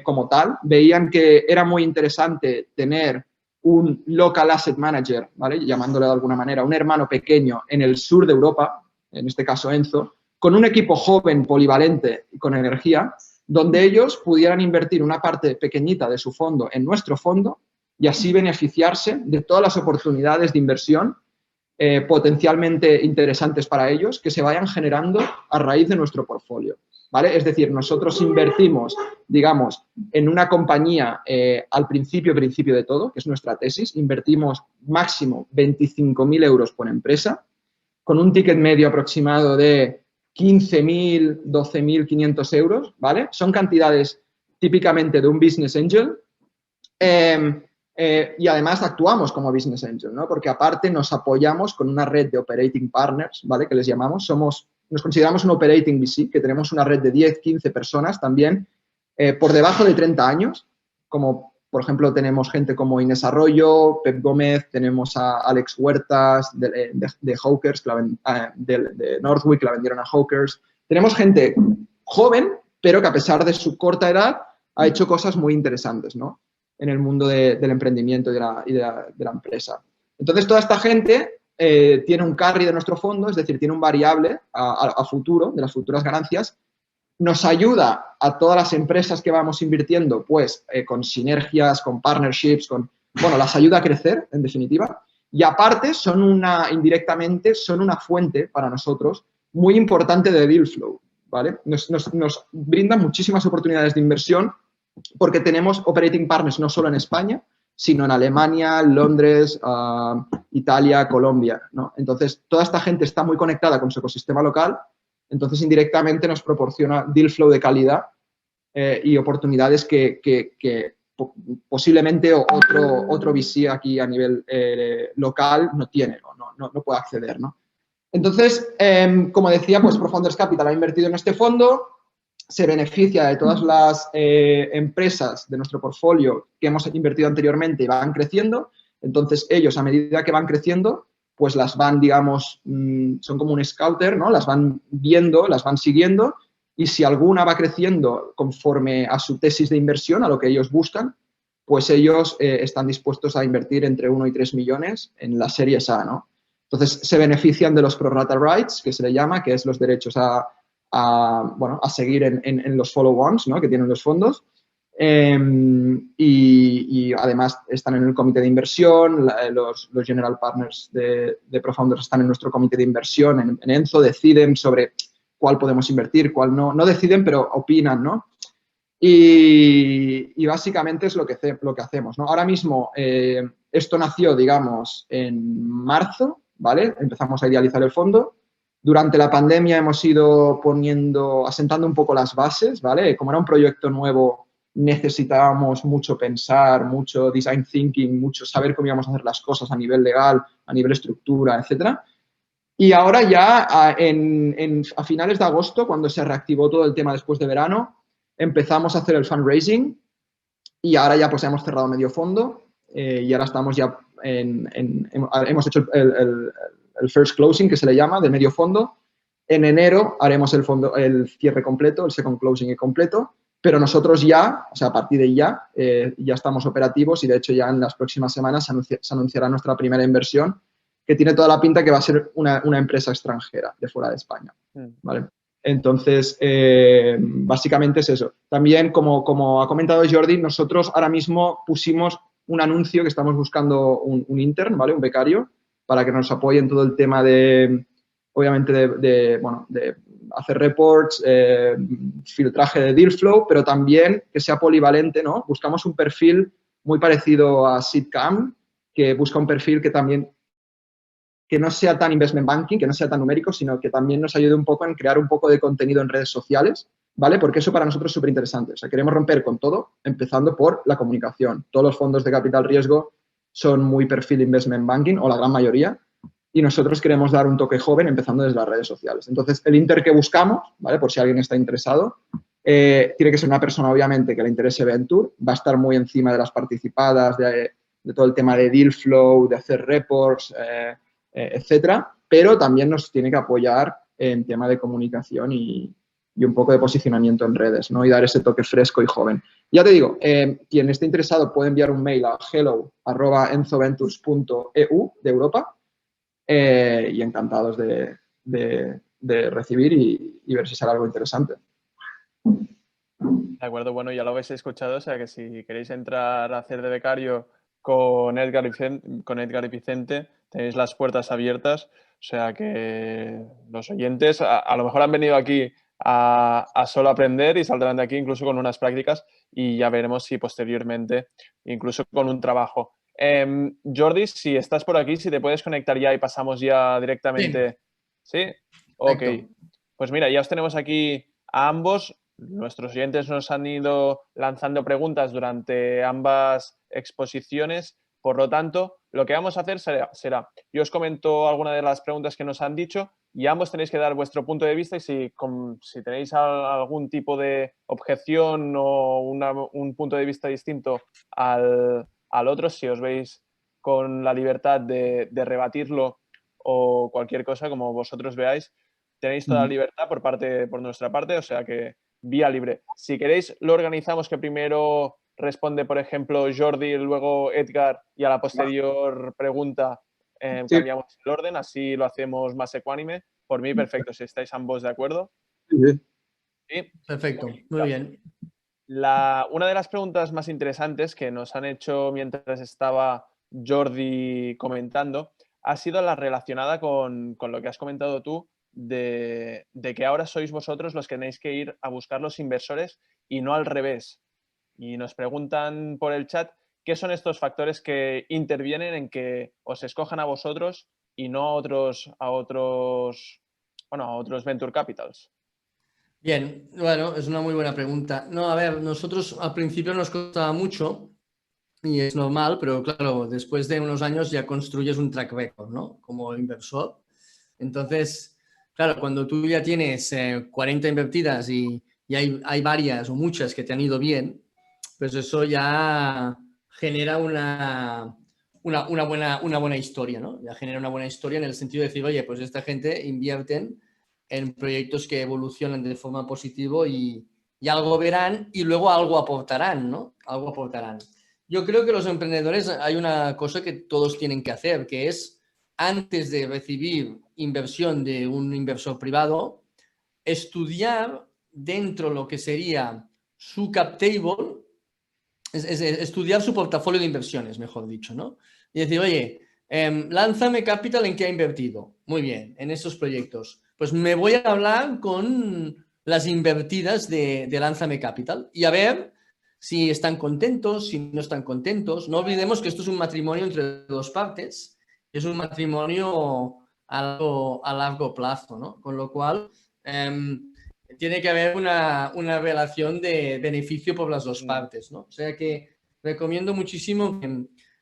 Como tal, veían que era muy interesante tener un local asset manager, ¿vale? Llamándole de alguna manera, un hermano pequeño en el sur de Europa, en este caso Enzo, con un equipo joven, polivalente y con energía, donde ellos pudieran invertir una parte pequeñita de su fondo en nuestro fondo y así beneficiarse de todas las oportunidades de inversión potencialmente interesantes para ellos que se vayan generando a raíz de nuestro portfolio, ¿vale? Es decir, nosotros invertimos, digamos, en una compañía al principio de todo, que es nuestra tesis, invertimos máximo 25.000 euros por empresa, con un ticket medio aproximado de 15.000, 12.500 euros, ¿vale? Son cantidades típicamente de un business angel. Y además actuamos como business angel, ¿no? Porque aparte nos apoyamos con una red de operating partners, ¿vale? Que les llamamos. Nos consideramos un operating VC, que tenemos una red de 10, 15 personas también por debajo de 30 años, como por ejemplo tenemos gente como Inés Arroyo, Pep Gómez, tenemos a Alex Huertas de Hawkers, de Northwick, que la vendieron a Hawkers. Tenemos gente joven, pero que a pesar de su corta edad ha hecho cosas muy interesantes, ¿no? En el mundo del emprendimiento y de la empresa. Entonces, toda esta gente tiene un carry de nuestro fondo, es decir, tiene un variable a futuro, de las futuras ganancias, nos ayuda a todas las empresas que vamos invirtiendo, pues, con sinergias, con partnerships, bueno, las ayuda a crecer, en definitiva, y aparte, indirectamente, son una fuente para nosotros muy importante de deal flow, ¿vale? Nos brindan muchísimas oportunidades de inversión porque tenemos operating partners no solo en España, sino en Alemania, Londres, Italia, Colombia, ¿no? Entonces, toda esta gente está muy conectada con su ecosistema local, entonces indirectamente nos proporciona deal flow de calidad y oportunidades que posiblemente otro VC aquí a nivel local no tiene, no puede acceder, ¿no? Entonces, como decía, pues ProFounders Capital ha invertido en este fondo, se beneficia de todas las empresas de nuestro portfolio que hemos invertido anteriormente y van creciendo. Entonces, ellos, a medida que van creciendo, pues las van, digamos, son como un scouter, ¿no? Las van viendo, las van siguiendo y si alguna va creciendo conforme a su tesis de inversión, a lo que ellos buscan, pues ellos están dispuestos a invertir entre 1 y 3 millones en las series A, ¿no? Entonces, se benefician de los pro rata rights, que se le llama, que es los derechos a seguir en los follow-ons, ¿no? Que tienen los fondos. Y además están en el comité de inversión, los general partners de ProFounders están en nuestro comité de inversión, en Enzo, deciden sobre cuál podemos invertir, cuál no. No deciden, pero opinan, ¿no? Y básicamente es lo que hacemos, ¿no? Ahora mismo esto nació, digamos, en marzo, ¿vale? Empezamos a idealizar el fondo. Durante la pandemia hemos ido asentando un poco las bases, ¿vale? Como era un proyecto nuevo, necesitábamos mucho pensar, mucho design thinking, mucho saber cómo íbamos a hacer las cosas a nivel legal, a nivel estructura, etcétera. Y ahora ya a finales de agosto, cuando se reactivó todo el tema después de verano, empezamos a hacer el fundraising y ahora ya pues hemos cerrado medio fondo y ahora estamos ya hemos hecho el first closing, que se le llama, de medio fondo. En enero haremos el cierre completo, el second closing completo. pero nosotros ya, o sea, a partir de ya estamos operativos y de hecho ya en las próximas semanas se anunciará nuestra primera inversión, que tiene toda la pinta que va a ser una empresa extranjera de fuera de España, ¿vale? Entonces, básicamente es eso. También, como ha comentado Jordi, nosotros ahora mismo pusimos un anuncio que estamos buscando un intern, ¿vale? Un becario, para que nos apoye en todo el tema de, obviamente, de hacer reports, filtraje de deal flow, pero también que sea polivalente, ¿no? Buscamos un perfil muy parecido a Seedcamp, que busca un perfil que también que no sea tan investment banking, que no sea tan numérico, sino que también nos ayude un poco en crear un poco de contenido en redes sociales, ¿vale? Porque eso para nosotros es súper interesante. O sea, queremos romper con todo, empezando por la comunicación. Todos los fondos de capital riesgo son muy perfil investment banking, o la gran mayoría, y nosotros queremos dar un toque joven empezando desde las redes sociales. Entonces, el inter que buscamos, ¿vale? Por si alguien está interesado, tiene que ser una persona, obviamente, que le interese Venture, va a estar muy encima de las participadas, de todo el tema de deal flow, de hacer reports, etcétera, pero también nos tiene que apoyar en tema de comunicación y un poco de posicionamiento en redes, ¿no? Y dar ese toque fresco y joven. Ya te digo, quien esté interesado puede enviar un mail a hello@enzoventures.eu de Europa y encantados de recibir y ver si sale algo interesante. De acuerdo, bueno, ya lo habéis escuchado, o sea que si queréis entrar a hacer de becario con Edgar y Vicente, tenéis las puertas abiertas, o sea que los oyentes a lo mejor han venido aquí a solo aprender y saldrán de aquí incluso con unas prácticas y ya veremos si posteriormente, incluso con un trabajo. Jordi, si estás por aquí, si te puedes conectar ya y pasamos ya directamente. ¿Sí? Ok. Perfecto. Pues mira, ya os tenemos aquí a ambos. Nuestros oyentes nos han ido lanzando preguntas durante ambas exposiciones. Por lo tanto, lo que vamos a hacer será, yo os comento algunas de las preguntas que nos han dicho y ambos tenéis que dar vuestro punto de vista y si tenéis algún tipo de objeción o un punto de vista distinto al otro, si os veis con la libertad de rebatirlo o cualquier cosa como vosotros veáis, tenéis toda la libertad por nuestra parte, o sea que vía libre. Si queréis, lo organizamos que primero responde, por ejemplo, Jordi, luego Edgar y a la posterior pregunta Sí. cambiamos el orden, así lo hacemos más ecuánime. Por mí, perfecto, si estáis ambos de acuerdo. Sí. Sí. Perfecto, muy bien. Una de las preguntas más interesantes que nos han hecho mientras estaba Jordi comentando ha sido la relacionada con lo que has comentado tú de que ahora sois vosotros los que tenéis que ir a buscar los inversores y no al revés. Y nos preguntan por el chat qué son estos factores que intervienen en que os escojan a vosotros y no a otros venture capitals. Bien, bueno, es una muy buena pregunta. No, a ver, nosotros al principio nos costaba mucho y es normal, pero claro, después de unos años ya construyes un track record, ¿no? Como inversor. Entonces, claro, cuando tú ya tienes 40 invertidas y hay varias o muchas que te han ido bien, pues eso ya genera una buena historia, ¿no? Ya genera una buena historia en el sentido de decir, oye, pues esta gente invierten en proyectos que evolucionan de forma positiva y algo verán y luego algo aportarán, ¿no? Algo aportarán. Yo creo que los emprendedores hay una cosa que todos tienen que hacer, que es antes de recibir inversión de un inversor privado, estudiar dentro lo que sería su cap table, es estudiar su portafolio de inversiones, mejor dicho, ¿no? Y decir, oye, lánzame capital en qué ha invertido. Muy bien, en esos proyectos. Pues me voy a hablar con las invertidas de Lánzame Capital y a ver si están contentos, si no están contentos. No olvidemos que esto es un matrimonio entre dos partes, es un matrimonio a largo plazo, ¿no? Con lo cual, tiene que haber una relación de beneficio por las dos partes, ¿no? O sea que recomiendo muchísimo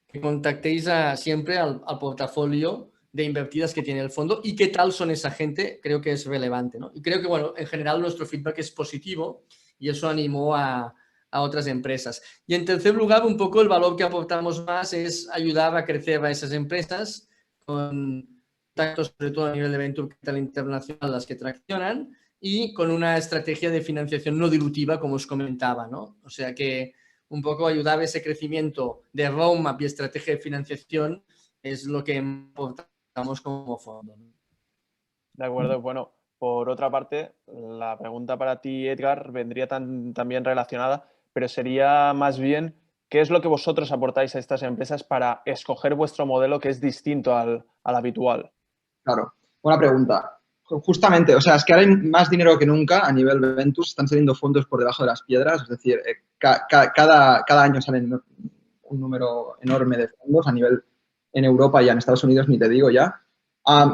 que contactéis siempre al portafolio de invertidas que tiene el fondo y qué tal son esa gente, creo que es relevante, ¿no? Y creo que, bueno, en general nuestro feedback es positivo y eso animó a otras empresas. Y en tercer lugar, un poco el valor que aportamos más es ayudar a crecer a esas empresas con contactos, sobre todo a nivel de Venture Capital Internacional, las que traccionan, y con una estrategia de financiación no dilutiva, como os comentaba, ¿no? O sea que un poco ayudar a ese crecimiento de roadmap y estrategia de financiación es lo que aportamos como fondo, ¿no? De acuerdo, bueno, por otra parte, la pregunta para ti, Edgar, vendría también relacionada, pero sería más bien, ¿qué es lo que vosotros aportáis a estas empresas para escoger vuestro modelo que es distinto al habitual? Claro, buena pregunta. Justamente, o sea, es que ahora hay más dinero que nunca a nivel Ventus, están saliendo fondos por debajo de las piedras, es decir, cada año salen un número enorme de fondos a nivel en Europa y en Estados Unidos, ni te digo ya.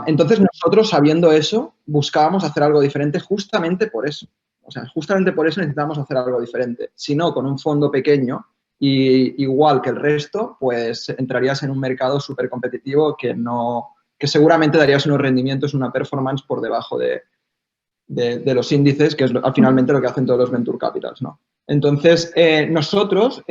Entonces, nosotros, sabiendo eso, buscábamos hacer algo diferente justamente por eso. O sea, justamente por eso necesitábamos hacer algo diferente. Si no, con un fondo pequeño y igual que el resto, pues entrarías en un mercado súper competitivo que seguramente darías unos rendimientos, una performance por debajo de los índices, que es finalmente lo que hacen todos los venture capitals, ¿no? Entonces, nosotros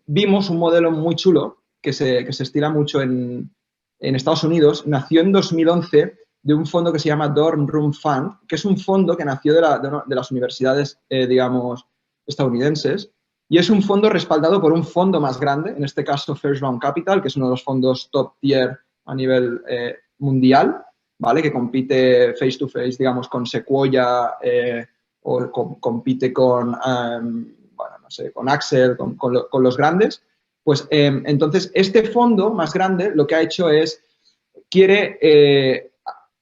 vimos un modelo muy chulo que se estila mucho en Estados Unidos. Nació en 2011 de un fondo que se llama Dorm Room Fund, que es un fondo que nació de las universidades, digamos, estadounidenses, y es un fondo respaldado por un fondo más grande, en este caso First Round Capital, que es uno de los fondos top tier a nivel mundial, ¿vale? Que compite face to face, digamos, con Sequoia o compite con, bueno, no sé, con Axel, con los grandes. Pues entonces, este fondo más grande lo que ha hecho es, quiere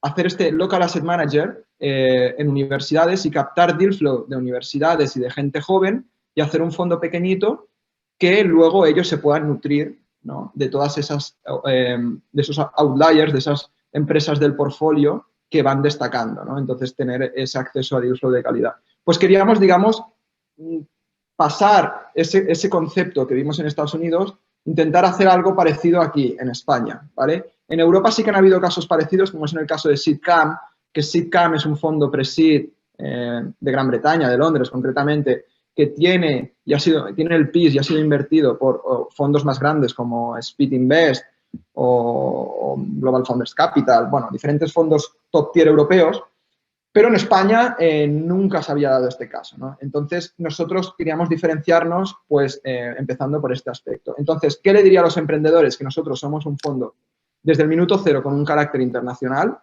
hacer este local asset manager en universidades y captar deal flow de universidades y de gente joven y hacer un fondo pequeñito que luego ellos se puedan nutrir, ¿no? De todas esas, de esos outliers, de esas empresas del portfolio que van destacando, ¿no? Entonces, tener ese acceso a deal flow de calidad. Pues queríamos, digamos, pasar ese concepto que vimos en Estados Unidos, intentar hacer algo parecido aquí, en España, ¿vale? En Europa sí que han habido casos parecidos, como es en el caso de Seedcam, que Seedcam es un fondo pre-seed de Gran Bretaña, de Londres concretamente, que tiene el PIS y ha sido invertido por fondos más grandes como Speed Invest o Global Founders Capital, bueno, diferentes fondos top tier europeos, pero en España nunca se había dado este caso, ¿no? Entonces, nosotros queríamos diferenciarnos, pues, empezando por este aspecto. Entonces, ¿qué le diría a los emprendedores? Que nosotros somos un fondo desde el minuto cero con un carácter internacional.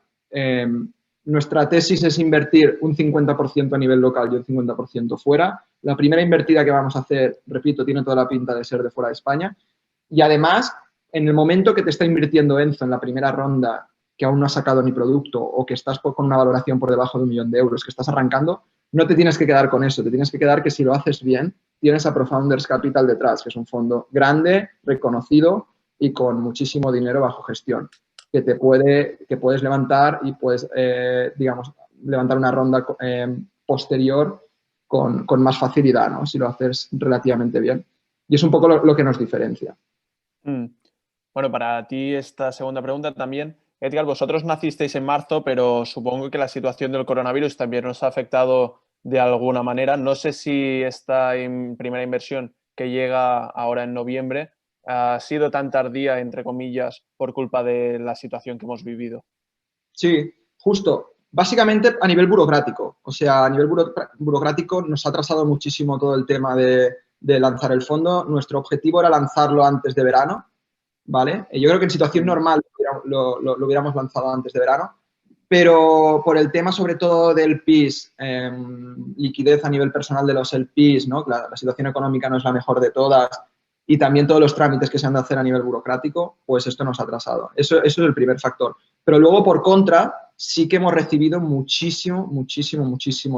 Nuestra tesis es invertir un 50% a nivel local y un 50% fuera. La primera invertida que vamos a hacer, repito, tiene toda la pinta de ser de fuera de España. Y además, en el momento que te está invirtiendo Enzo en la primera ronda, que aún no has sacado ni producto o que estás con una valoración por debajo de 1 millón de euros, que estás arrancando, no te tienes que quedar con eso. Te tienes que quedar que si lo haces bien, tienes a ProFounders Capital detrás, que es un fondo grande, reconocido y con muchísimo dinero bajo gestión, que puedes levantar y puedes, digamos, levantar una ronda posterior con más facilidad, ¿no? Si lo haces relativamente bien. Y es un poco lo que nos diferencia. Bueno, para ti esta segunda pregunta también. Edgar, vosotros nacisteis en marzo, pero supongo que la situación del coronavirus también os ha afectado de alguna manera. No sé si esta primera inversión que llega ahora en noviembre ha sido tan tardía, entre comillas, por culpa de la situación que hemos vivido. Sí, justo. Básicamente a nivel burocrático. O sea, a nivel burocrático nos ha atrasado muchísimo todo el tema de lanzar el fondo. Nuestro objetivo era lanzarlo antes de verano, ¿vale? Yo creo que en situación normal lo hubiéramos lanzado antes de verano, pero por el tema sobre todo del PIS, liquidez a nivel personal de los LPs, ¿no? La situación económica no es la mejor de todas y también todos los trámites que se han de hacer a nivel burocrático, pues esto nos ha atrasado. Eso es el primer factor. Pero luego, por contra, sí que hemos recibido muchísimo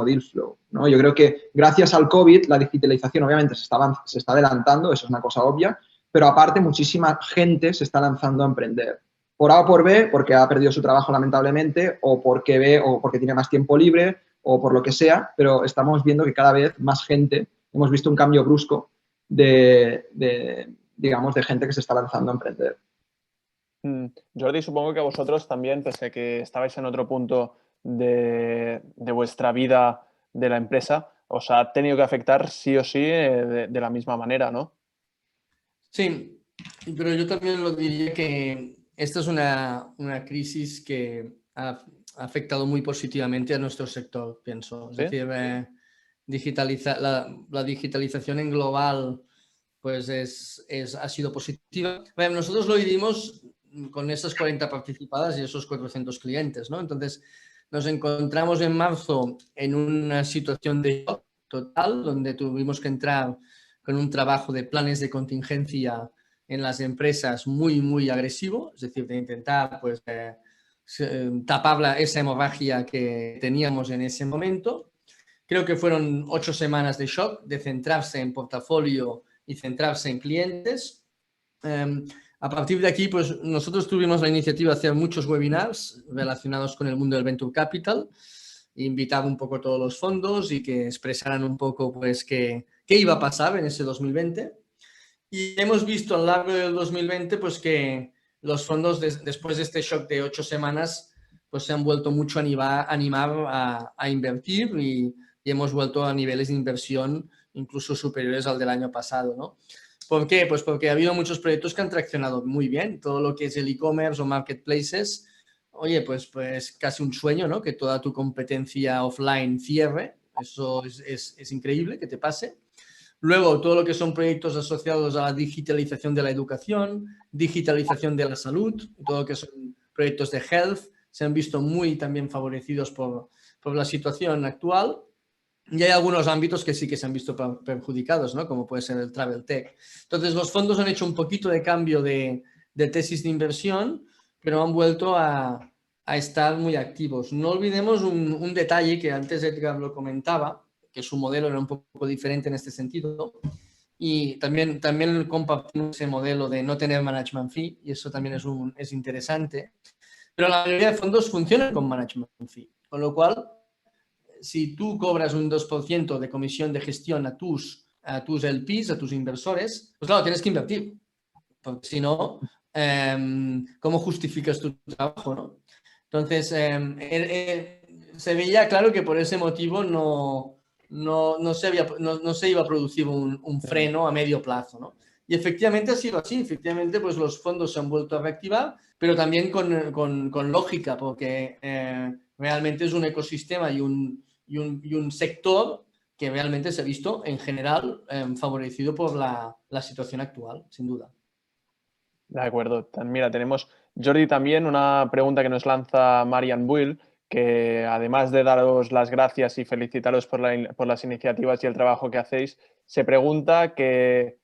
deal flow, ¿no? Yo creo que gracias al COVID la digitalización obviamente se está adelantando, eso es una cosa obvia, pero aparte muchísima gente se está lanzando a emprender. Por A o por B, porque ha perdido su trabajo lamentablemente, o porque B, o porque tiene más tiempo libre, o por lo que sea, pero estamos viendo que cada vez más gente, hemos visto un cambio brusco digamos, de gente que se está lanzando a emprender. Jordi, supongo que vosotros también, pese a que estabais en otro punto de vuestra vida de la empresa, os ha tenido que afectar sí o sí de la misma manera, ¿no? Sí, pero yo también lo diría que esta es una crisis que ha afectado muy positivamente a nuestro sector, pienso. Es ¿Sí? decir, la digitalización en global pues ha sido positiva. Bueno, nosotros lo vivimos con esas 40 participadas y esos 400 clientes, ¿no? Entonces, nos encontramos en marzo en una situación de shock total, donde tuvimos que entrar con un trabajo de planes de contingencia en las empresas muy, muy agresivo, es decir, de intentar pues, tapar esa hemorragia que teníamos en ese momento. Creo que fueron 8 semanas de shock, de centrarse en portafolio y centrarse en clientes. A partir de aquí, pues nosotros tuvimos la iniciativa de hacer muchos webinars relacionados con el mundo del Venture Capital, invitar un poco a todos los fondos y que expresaran un poco pues qué iba a pasar en ese 2020. Y hemos visto a lo largo del 2020 pues que los fondos después de este shock de 8 semanas pues se han vuelto mucho a animar a invertir y hemos vuelto a niveles de inversión incluso superiores al del año pasado, ¿no? ¿Por qué? Pues porque ha habido muchos proyectos que han traccionado muy bien. Todo lo que es el e-commerce o marketplaces, oye, pues casi un sueño, ¿no? Que toda tu competencia offline cierre. Eso es increíble que te pase. Luego, todo lo que son proyectos asociados a la digitalización de la educación, digitalización de la salud, todo lo que son proyectos de health, se han visto muy también favorecidos por la situación actual. Y hay algunos ámbitos que sí que se han visto perjudicados, ¿no? Como puede ser el travel tech. Entonces, los fondos han hecho un poquito de cambio de tesis de inversión, pero han vuelto a estar muy activos. No olvidemos un detalle que antes Edgar lo comentaba, que su modelo era un poco diferente en este sentido. Y también compartimos ese modelo de no tener management fee, y eso también es interesante. Pero la mayoría de fondos funcionan con management fee, con lo cual, si tú cobras un 2% de comisión de gestión a tus LPs, a tus inversores, pues claro, tienes que invertir. Porque si no, ¿cómo justificas tu trabajo, no? Entonces, se veía claro que por ese motivo no se iba a producir un freno a medio plazo, ¿no? Y efectivamente ha sido así. Efectivamente, pues los fondos se han vuelto a reactivar, pero también con lógica, porque realmente es un ecosistema y un sector que realmente se ha visto en general favorecido por la situación actual, sin duda. De acuerdo. Mira, tenemos Jordi también una pregunta que nos lanza Marian Buil, que además de daros las gracias y felicitaros por las iniciativas y el trabajo que hacéis, se pregunta qué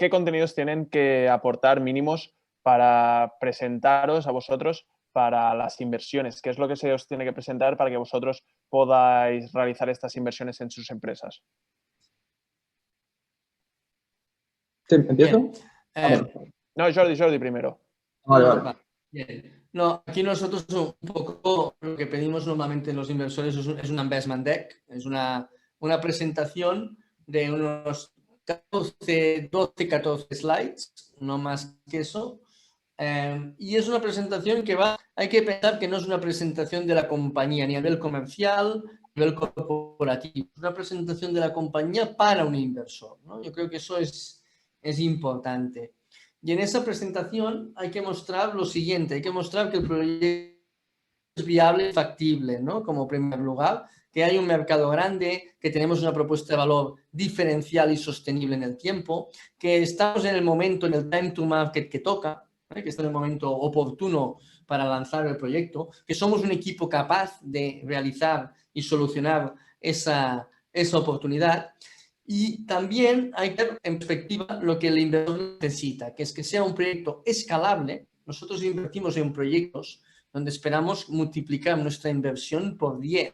contenidos tienen que aportar mínimos para presentaros a vosotros para las inversiones. ¿Qué es lo que se os tiene que presentar para que vosotros podáis realizar estas inversiones en sus empresas? ¿Sí, empiezo? No, Jordi primero. Vale. Bien. No, aquí nosotros un poco lo que pedimos normalmente en los inversores es un investment deck, es una presentación de unos 12-14 slides, no más que eso. Y es una presentación hay que pensar que no es una presentación de la compañía ni a nivel comercial, a nivel corporativo, es una presentación de la compañía para un inversor, ¿no? Yo creo que eso es importante. Y en esa presentación hay que mostrar lo siguiente, hay que mostrar que el proyecto es viable y factible, ¿no? Como primer lugar, que hay un mercado grande, que tenemos una propuesta de valor diferencial y sostenible en el tiempo, que estamos en el momento, en el time to market que toca, que está en el momento oportuno para lanzar el proyecto, que somos un equipo capaz de realizar y solucionar esa oportunidad. Y también hay que ver en perspectiva lo que el inversor necesita, que es que sea un proyecto escalable. Nosotros invertimos en proyectos donde esperamos multiplicar nuestra inversión por 10.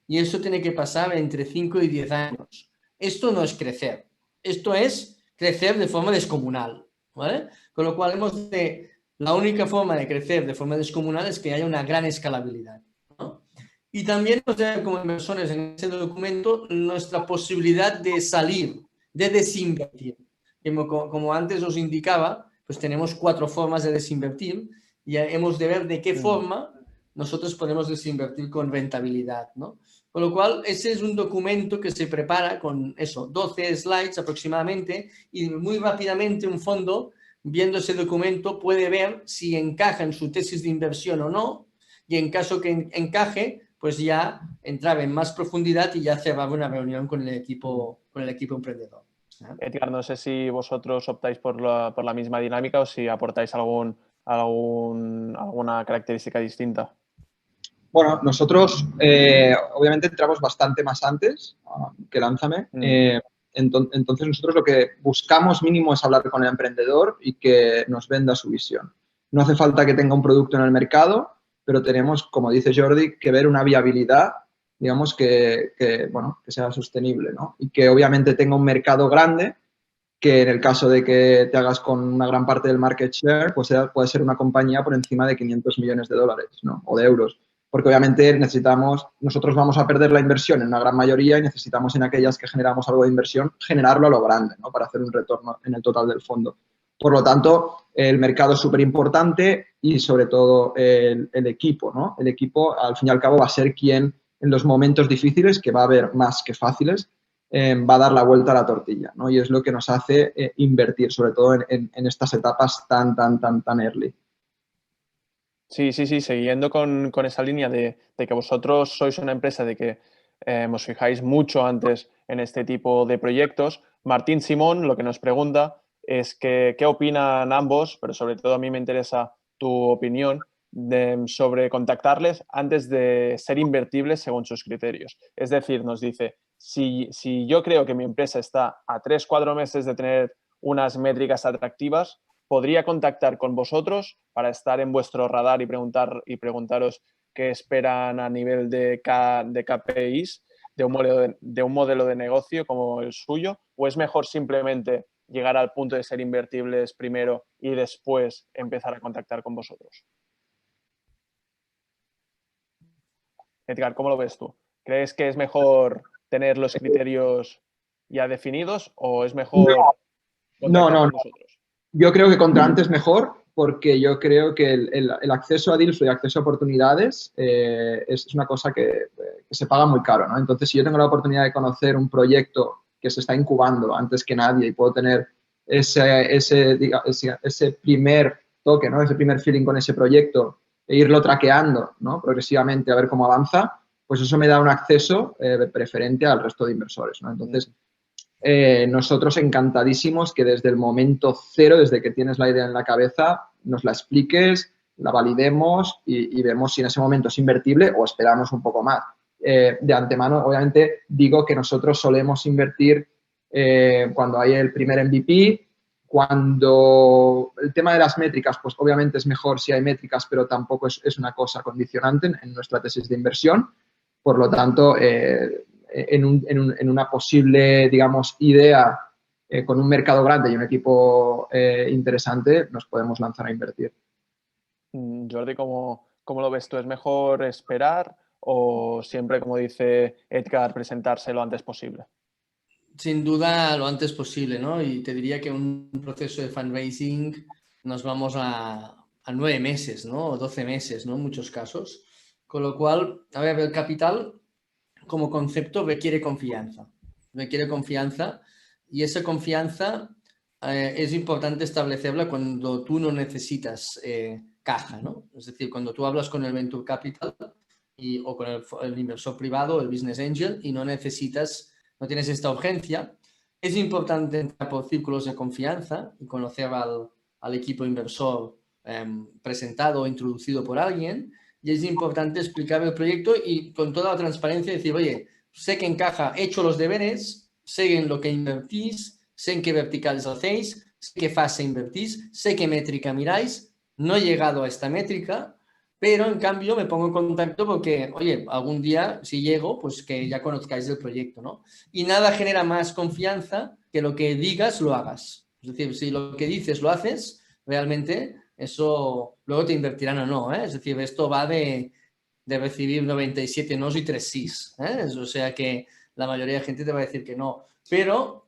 Y eso tiene que pasar entre 5 y 10 años. Esto no es crecer, esto es crecer de forma descomunal, ¿vale? Con lo cual la única forma de crecer de forma descomunal es que haya una gran escalabilidad, ¿no? Y también nos da como inversores en ese documento nuestra posibilidad de salir, de desinvertir. Como antes os indicaba, pues tenemos 4 formas de desinvertir y hemos de ver de qué forma nosotros podemos desinvertir con rentabilidad, ¿no? Con lo cual, ese es un documento que se prepara con 12 slides aproximadamente, y muy rápidamente un fondo, viendo ese documento, puede ver si encaja en su tesis de inversión o no, y en caso que encaje, pues ya entraba en más profundidad y ya cerraba una reunión con el equipo emprendedor. Edgar, no sé si vosotros optáis por la misma dinámica o si aportáis alguna característica distinta. Bueno, nosotros obviamente entramos bastante más antes que Lánzame. Entonces nosotros lo que buscamos mínimo es hablar con el emprendedor y que nos venda su visión. No hace falta que tenga un producto en el mercado, pero tenemos, como dice Jordi, que ver una viabilidad, digamos, que sea sostenible, ¿no? Y que obviamente tenga un mercado grande, que en el caso de que te hagas con una gran parte del market share, pues puede ser una compañía por encima de 500 millones de dólares, ¿no? O de euros. Porque obviamente nosotros vamos a perder la inversión en una gran mayoría y necesitamos en aquellas que generamos algo de inversión, generarlo a lo grande, ¿no? Para hacer un retorno en el total del fondo. Por lo tanto, el mercado es súper importante y sobre todo el equipo, ¿no? El equipo, al fin y al cabo, va a ser quien en los momentos difíciles, que va a haber más que fáciles, va a dar la vuelta a la tortilla, ¿no? Y es lo que nos hace invertir, sobre todo en estas etapas tan early. Sí, siguiendo con esa línea de que vosotros sois una empresa de que os fijáis mucho antes en este tipo de proyectos, Martín Simón lo que nos pregunta es que, qué opinan ambos, pero sobre todo a mí me interesa tu opinión sobre contactarles antes de ser invertibles según sus criterios. Es decir, nos dice, si yo creo que mi empresa está a 3-4 meses de tener unas métricas atractivas, podría contactar con vosotros para estar en vuestro radar y preguntaros qué esperan a nivel de KPIs de un modelo de negocio como el suyo, o es mejor simplemente llegar al punto de ser invertibles primero y después empezar a contactar con vosotros. Edgar, ¿cómo lo ves tú? ¿Crees que es mejor tener los criterios ya definidos o es mejor contactar con vosotros? Yo creo que contra antes mejor, porque yo creo que el acceso a deals y el acceso a oportunidades es una cosa que se paga muy caro, ¿no? Entonces, si yo tengo la oportunidad de conocer un proyecto que se está incubando antes que nadie y puedo tener ese primer toque, ¿no? Ese primer feeling con ese proyecto e irlo traqueando, ¿no? Progresivamente a ver cómo avanza, pues eso me da un acceso preferente al resto de inversores, ¿no? Entonces, nosotros encantadísimos que desde el momento cero, desde que tienes la idea en la cabeza, nos la expliques, la validemos y vemos si en ese momento es invertible o esperamos un poco más. De antemano, obviamente, digo que nosotros solemos invertir cuando hay el primer MVP, cuando el tema de las métricas, pues obviamente es mejor si hay métricas, pero tampoco es una cosa condicionante en nuestra tesis de inversión. Por lo tanto, en una posible, digamos, idea con un mercado grande y un equipo interesante, nos podemos lanzar a invertir. Jordi, ¿cómo lo ves tú? ¿Es mejor esperar o siempre, como dice Edgar, presentarse lo antes posible? Sin duda, lo antes posible, ¿no? Y te diría que un proceso de fundraising nos vamos a 9 meses, ¿no? O 12 meses, ¿no? En muchos casos. Con lo cual, a ver, el capital como concepto requiere confianza. Requiere confianza y esa confianza es importante establecerla cuando tú no necesitas caja, ¿no? Es decir, cuando tú hablas con el Venture Capital o con el inversor privado, el Business Angel, y no tienes esta urgencia, es importante entrar por círculos de confianza y conocer al equipo inversor presentado o introducido por alguien. Y es importante explicar el proyecto y con toda la transparencia decir, oye, sé que encaja, he hecho los deberes, sé en lo que invertís, sé en qué verticales hacéis, sé qué fase invertís, sé qué métrica miráis, no he llegado a esta métrica, pero en cambio me pongo en contacto porque, oye, algún día si llego, pues que ya conozcáis el proyecto, ¿no? Y nada genera más confianza que lo que digas lo hagas. Es decir, si lo que dices lo haces, realmente eso luego te invertirán o no, ¿eh? Es decir, esto va de recibir 97 nos y 3 sís, ¿eh? O sea que la mayoría de gente te va a decir que no. Pero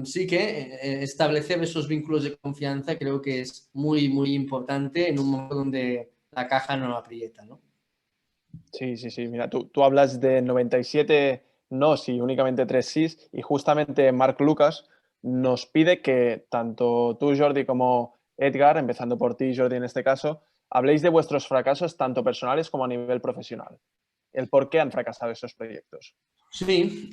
sí que establecer esos vínculos de confianza creo que es muy, muy importante en un momento donde la caja no aprieta, ¿no? Sí. Mira, tú hablas de 97 nos y únicamente 3 sís y justamente Marc Lucas nos pide que tanto tú, Jordi, como Edgar, empezando por ti, Jordi, en este caso, habléis de vuestros fracasos tanto personales como a nivel profesional. El por qué han fracasado esos proyectos. Sí,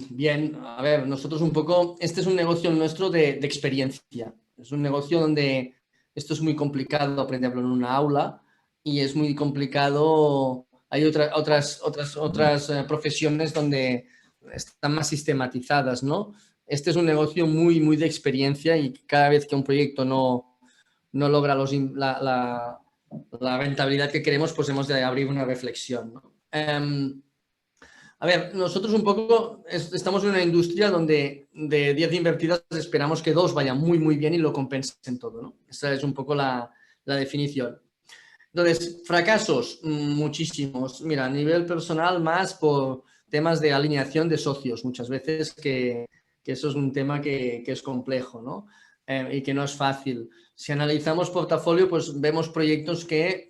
bien, a ver, nosotros un poco, este es un negocio nuestro de experiencia. Es un negocio donde esto es muy complicado aprenderlo en una aula y es muy complicado, hay otras profesiones donde están más sistematizadas, ¿no? Este es un negocio muy de experiencia y cada vez que un proyecto no logra la rentabilidad que queremos, pues hemos de abrir una reflexión, ¿no? A ver, nosotros un poco estamos en una industria donde de 10 invertidas esperamos que 2 vayan muy bien y lo compensen todo, ¿no? Esa es un poco la definición. Entonces, fracasos, muchísimos. Mira, a nivel personal, más por temas de alineación de socios, muchas veces que eso es un tema que es complejo, ¿no? Y que no es fácil. Si analizamos portafolio, pues vemos proyectos que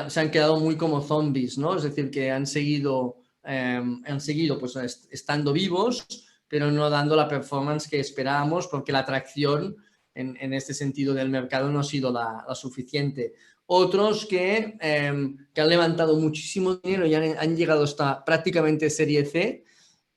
se han quedado muy como zombies, ¿no? Es decir, que han seguido pues estando vivos, pero no dando la performance que esperábamos porque la atracción en este sentido del mercado no ha sido la suficiente. Otros que han levantado muchísimo dinero y han llegado hasta prácticamente Serie C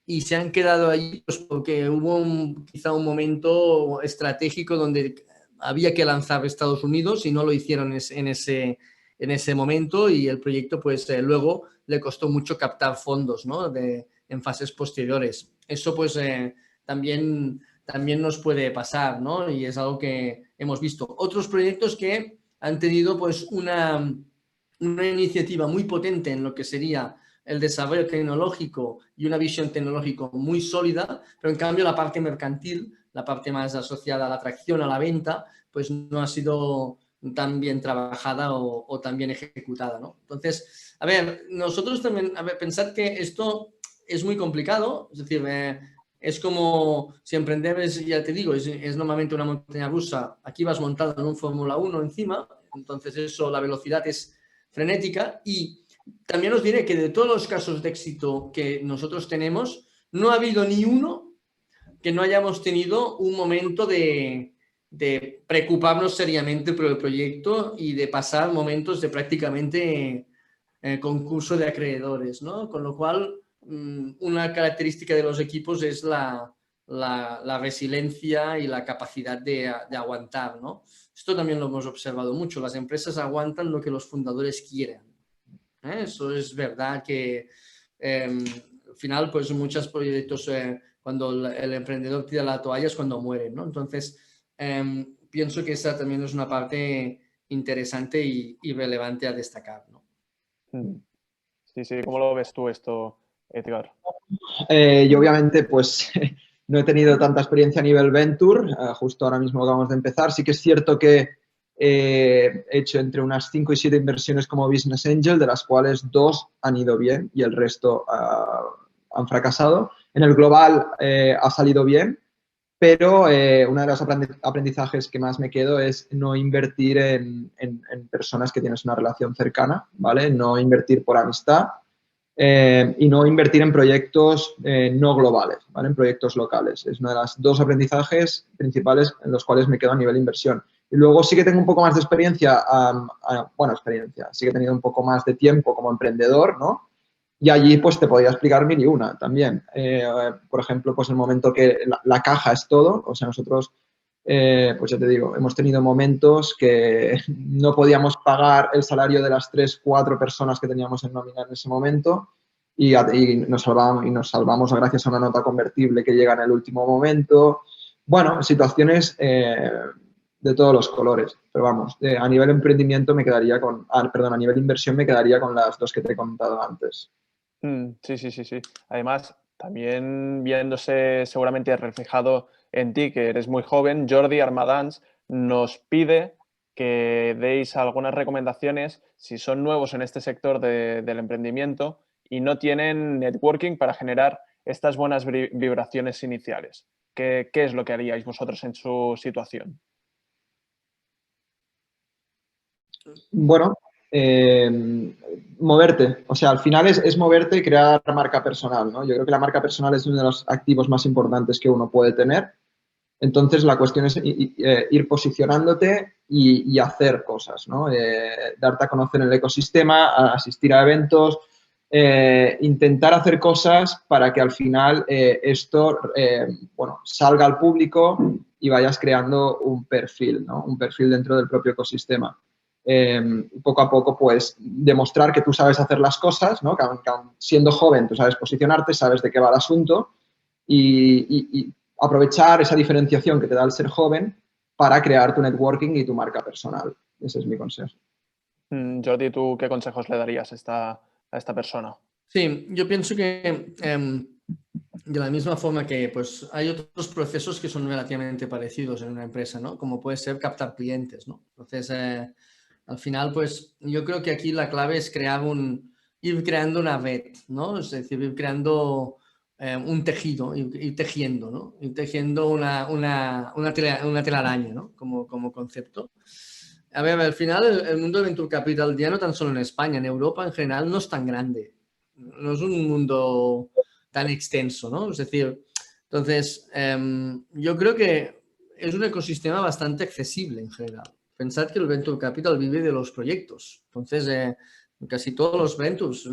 y se han quedado ahí pues porque hubo quizá un momento estratégico donde había que lanzar a Estados Unidos y no lo hicieron en ese momento y el proyecto pues luego le costó mucho captar fondos, ¿no? En fases posteriores. Eso pues también nos puede pasar, ¿no? Y es algo que hemos visto. Otros proyectos que han tenido pues una iniciativa muy potente en lo que sería el desarrollo tecnológico y una visión tecnológica muy sólida, pero en cambio la parte mercantil, la parte más asociada a la atracción, a la venta, pues no ha sido tan bien trabajada o tan bien ejecutada, ¿no? Entonces, a ver, nosotros también, pensad que esto es muy complicado, es decir, es como si emprender ya te digo, es normalmente una montaña rusa, aquí vas montado en un Fórmula 1 encima, entonces eso, la velocidad es frenética y también os diré que de todos los casos de éxito que nosotros tenemos, no ha habido ni uno que no hayamos tenido un momento de preocuparnos seriamente por el proyecto y de pasar momentos de prácticamente concurso de acreedores, ¿no? Con lo cual, una característica de los equipos es la resiliencia y la capacidad de aguantar, ¿no? Esto también lo hemos observado mucho. Las empresas aguantan lo que los fundadores quieren. Eso es verdad que al final, pues muchos proyectos, cuando el emprendedor tira la toalla es cuando mueren, ¿no? Entonces, pienso que esa también es una parte interesante y relevante a destacar, ¿no? Sí, ¿cómo lo ves tú esto, Edgar? Yo obviamente pues no he tenido tanta experiencia a nivel venture, justo ahora mismo acabamos de empezar. Sí que es cierto que he hecho entre unas 5 y 7 inversiones como Business Angel, de las cuales 2 han ido bien y el resto han fracasado. En el global ha salido bien, pero uno de los aprendizajes que más me quedo es no invertir en personas que tienes una relación cercana, ¿vale? No invertir por amistad. Y no invertir en proyectos no globales, ¿vale? En proyectos locales. Es uno de los 2 aprendizajes principales en los cuales me quedo a nivel inversión. Y luego sí que tengo un poco más de experiencia, sí que he tenido un poco más de tiempo como emprendedor, ¿no? Y allí pues te podría explicar mil y una también. Por ejemplo, pues el momento que la caja es todo, o sea, nosotros, pues ya te digo, hemos tenido momentos que no podíamos pagar el salario de las 3, 4 personas que teníamos en nómina en ese momento y nos salvamos gracias a una nota convertible que llega en el último momento. Bueno, situaciones de todos los colores, pero vamos, a nivel emprendimiento me quedaría a nivel inversión me quedaría con las 2 que te he comentado antes. Sí. Además, también viéndose seguramente reflejado en ti, que eres muy joven, Jordi Armadans nos pide que deis algunas recomendaciones si son nuevos en este sector del emprendimiento y no tienen networking para generar estas buenas vibraciones iniciales. ¿Qué es lo que haríais vosotros en su situación? Bueno, moverte. O sea, al final es moverte y crear marca personal, ¿no? Yo creo que la marca personal es uno de los activos más importantes que uno puede tener. Entonces, la cuestión es ir posicionándote y hacer cosas, ¿no? Darte a conocer en el ecosistema, asistir a eventos, intentar hacer cosas para que al final esto bueno, salga al público y vayas creando un perfil, ¿no? Un perfil dentro del propio ecosistema. Poco a poco, pues, demostrar que tú sabes hacer las cosas, ¿no? Que siendo joven tú sabes posicionarte, sabes de qué va el asunto y aprovechar esa diferenciación que te da el ser joven para crear tu networking y tu marca personal. Ese es mi consejo. Jordi, ¿tú qué consejos le darías a esta persona? Sí, yo pienso que de la misma forma que pues, hay otros procesos que son relativamente parecidos en una empresa, ¿no? Como puede ser captar clientes, ¿no? Entonces, al final, pues yo creo que aquí la clave es ir creando una red, ¿no? Es decir, ir creando un tejido, ir tejiendo, ¿no? Ir tejiendo una telaraña, ¿no? Como concepto. A ver, al final el mundo de Venture Capital ya no tan solo en España, en Europa en general no es tan grande. No es un mundo tan extenso, ¿no? Es decir, entonces, yo creo que es un ecosistema bastante accesible en general. Pensad que el Venture Capital vive de los proyectos. Entonces, casi todos los ventures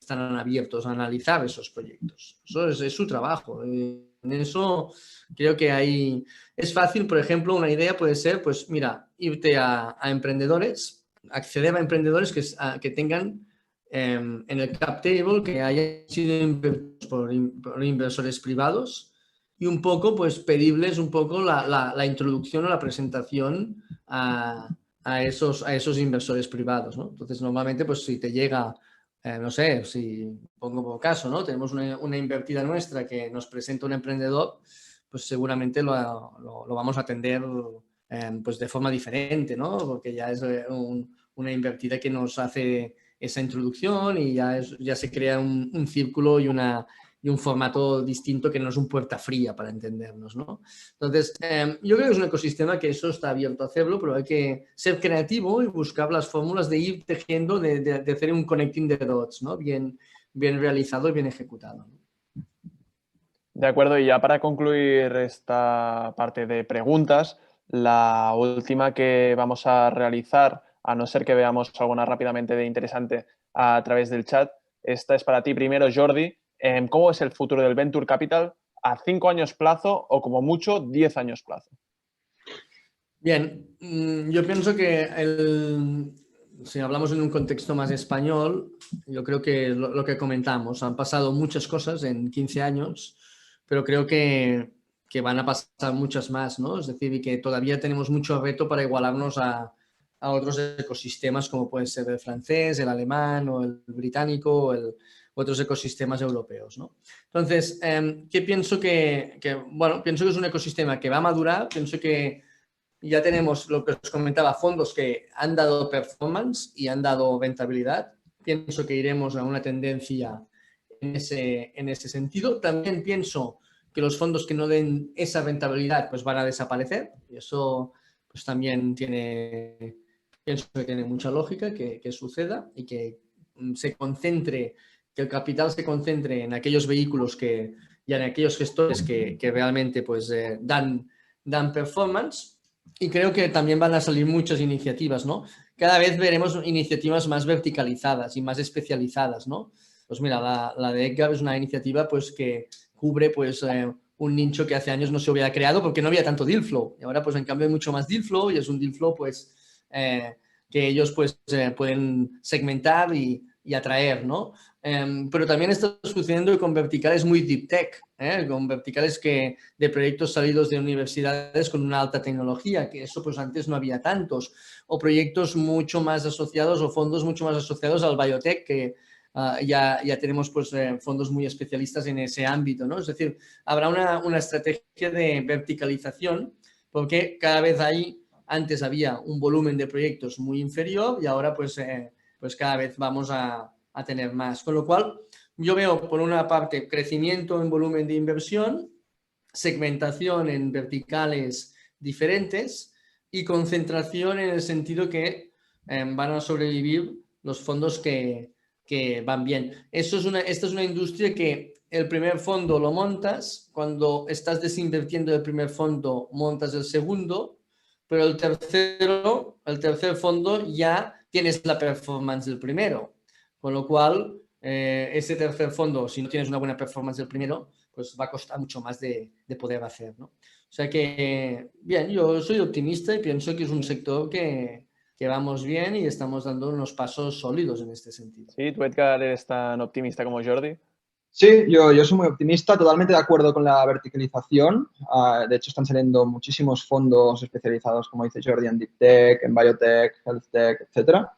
están abiertos a analizar esos proyectos. Eso es su trabajo. En eso creo que es fácil, por ejemplo, una idea puede ser, pues mira, irte a emprendedores, acceder a emprendedores que tengan en el cap table, que hayan sido invertidos por inversores privados y un poco, pues pedirles un poco la introducción o la presentación a esos inversores privados, ¿no? Entonces, normalmente, pues si te llega, no sé, si pongo por caso, ¿no? Tenemos una invertida nuestra que nos presenta un emprendedor, pues seguramente lo vamos a atender pues de forma diferente, ¿no? Porque ya es una invertida que nos hace esa introducción y ya se crea un círculo y un formato distinto que no es un puerta fría para entendernos, ¿no? Entonces, yo creo que es un ecosistema que eso está abierto a hacerlo, pero hay que ser creativo y buscar las fórmulas de ir tejiendo, de hacer un connecting the dots, ¿no? Bien realizado y bien ejecutado, ¿no? De acuerdo, y ya para concluir esta parte de preguntas, la última que vamos a realizar, a no ser que veamos alguna rápidamente de interesante a través del chat, esta es para ti primero, Jordi. ¿Cómo es el futuro del Venture Capital a 5 años plazo o como mucho 10 años plazo? Bien, yo pienso que si hablamos en un contexto más español, yo creo que lo que comentamos, han pasado muchas cosas en 15 años, pero creo que van a pasar muchas más, ¿no? Es decir, y que todavía tenemos mucho reto para igualarnos a otros ecosistemas como puede ser el francés, el alemán o el británico o otros ecosistemas europeos, ¿no? Entonces, ¿qué pienso bueno, pienso que es un ecosistema que va a madurar, pienso que ya tenemos lo que os comentaba, fondos que han dado performance y han dado rentabilidad. Pienso que iremos a una tendencia en ese sentido. También pienso que los fondos que no den esa rentabilidad pues van a desaparecer y eso pues también pienso que tiene mucha lógica que suceda y que que el capital se concentre en aquellos vehículos y en aquellos gestores que realmente pues dan performance. Y creo que también van a salir muchas iniciativas, ¿no? Cada vez veremos iniciativas más verticalizadas y más especializadas, ¿no? Pues mira, la de Edgar es una iniciativa pues que cubre pues un nicho que hace años no se hubiera creado porque no había tanto deal flow. Y ahora pues en cambio hay mucho más deal flow y es un deal flow pues que ellos pues pueden segmentar y atraer, ¿no? Pero también está sucediendo con verticales muy deep tech, con verticales de proyectos salidos de universidades con una alta tecnología, que eso pues antes no había tantos, o proyectos mucho más asociados o fondos mucho más asociados al biotech, que ya tenemos pues fondos muy especialistas en ese ámbito, ¿no? Es decir, habrá una estrategia de verticalización porque cada vez antes había un volumen de proyectos muy inferior y ahora pues cada vez vamos a tener más. Con lo cual, yo veo por una parte crecimiento en volumen de inversión, segmentación en verticales diferentes y concentración en el sentido que van a sobrevivir los fondos que van bien. Esta es una industria que el primer fondo lo montas, cuando estás desinvirtiendo el primer fondo montas el segundo, pero el tercer fondo ya tienes la performance del primero, con lo cual ese tercer fondo, si no tienes una buena performance del primero, pues va a costar mucho más de poder hacer, ¿no? O sea que, bien, yo soy optimista y pienso que es un sector que vamos bien y estamos dando unos pasos sólidos en este sentido. Sí, tú, Edgar, eres tan optimista como Jordi. Sí, yo soy muy optimista, totalmente de acuerdo con la verticalización. De hecho, están saliendo muchísimos fondos especializados, como dice Jordi, en Deep Tech, en Biotech, Health Tech, etcétera.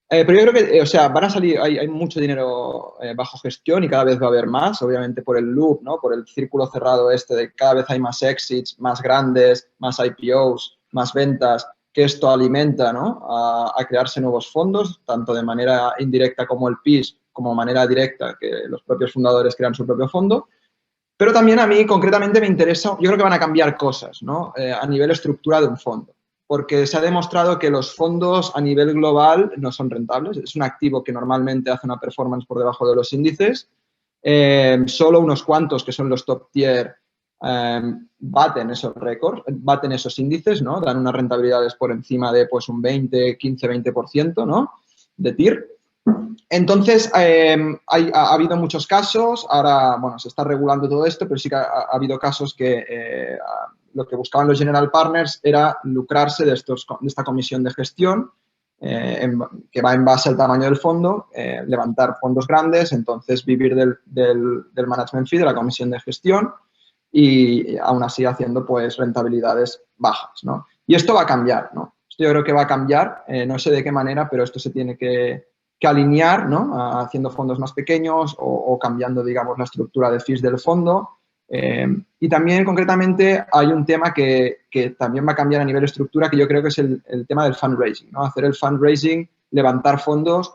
Pero yo creo que, o sea, van a salir, hay mucho dinero bajo gestión y cada vez va a haber más, obviamente por el loop, ¿no? Por el círculo cerrado este de cada vez hay más exits, más grandes, más IPOs, más ventas, que esto alimenta, ¿no? A crearse nuevos fondos, tanto de manera indirecta como el PIS, como de manera directa, que los propios fundadores crean su propio fondo. Pero también a mí concretamente me interesa, yo creo que van a cambiar cosas, ¿no? A nivel estructura de un fondo, porque se ha demostrado que los fondos a nivel global no son rentables. Es un activo que normalmente hace una performance por debajo de los índices. Solo unos cuantos, que son los top tier, baten esos récords, baten esos índices, ¿no? Dan unas rentabilidades por encima de pues, un 20, 15, 20%, ¿no? De TIR. Entonces, ha habido muchos casos, ahora, bueno, se está regulando todo esto, pero sí que ha habido casos que lo que buscaban los general partners era lucrarse de esta comisión de gestión, que va en base al tamaño del fondo, levantar fondos grandes, entonces vivir del management fee, de la comisión de gestión, y aún así haciendo pues rentabilidades bajas, ¿no? Y esto va a cambiar, ¿no? Esto yo creo que va a cambiar, no sé de qué manera, pero esto se tiene que alinear, ¿no? Haciendo fondos más pequeños o cambiando, digamos, la estructura de fees del fondo. Y también, concretamente, hay un tema que también va a cambiar a nivel estructura, que yo creo que es el tema del fundraising, ¿no? Hacer el fundraising, levantar fondos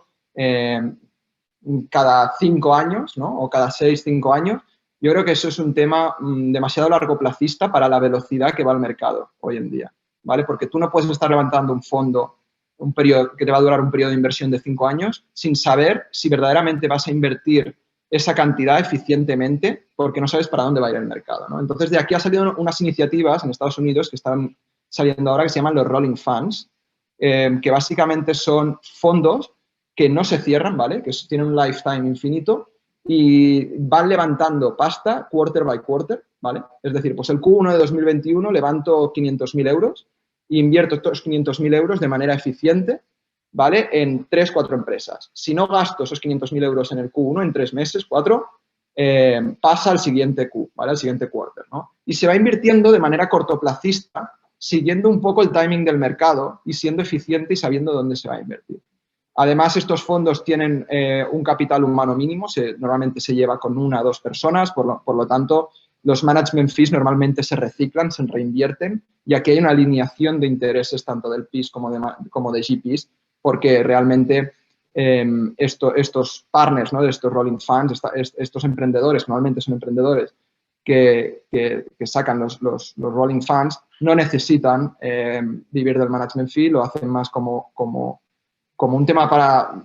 cada 5 años, ¿no? O cada 6, 5 años. Yo creo que eso es un tema demasiado largoplacista para la velocidad que va el mercado hoy en día, ¿vale? Porque tú no puedes estar levantando un fondo un periodo que te va a durar un periodo de inversión de 5 años sin saber si verdaderamente vas a invertir esa cantidad eficientemente, porque no sabes para dónde va a ir el mercado, ¿no? Entonces, de aquí han salido unas iniciativas en Estados Unidos que están saliendo ahora que se llaman los Rolling Funds, que básicamente son fondos que no se cierran, ¿vale? Que tienen un lifetime infinito y van levantando pasta quarter by quarter, ¿vale? Es decir, pues el Q1 de 2021 levanto 500.000 euros e invierto estos 500.000 euros de manera eficiente, ¿vale? En 3, 4 empresas. Si no gasto esos 500.000 euros en el Q1, en 3 meses, 4, pasa al siguiente Q, ¿vale? Al siguiente quarter, ¿no? Y se va invirtiendo de manera cortoplacista, siguiendo un poco el timing del mercado y siendo eficiente y sabiendo dónde se va a invertir. Además, estos fondos tienen un capital humano mínimo, normalmente se lleva con 1 o 2 personas, por lo tanto, los management fees normalmente se reciclan, se reinvierten, y aquí hay una alineación de intereses tanto del PIS como de GPs, porque realmente estos partners, ¿no? De estos rolling funds, estos emprendedores, normalmente son emprendedores que sacan los rolling funds, no necesitan vivir del management fee, lo hacen más como un tema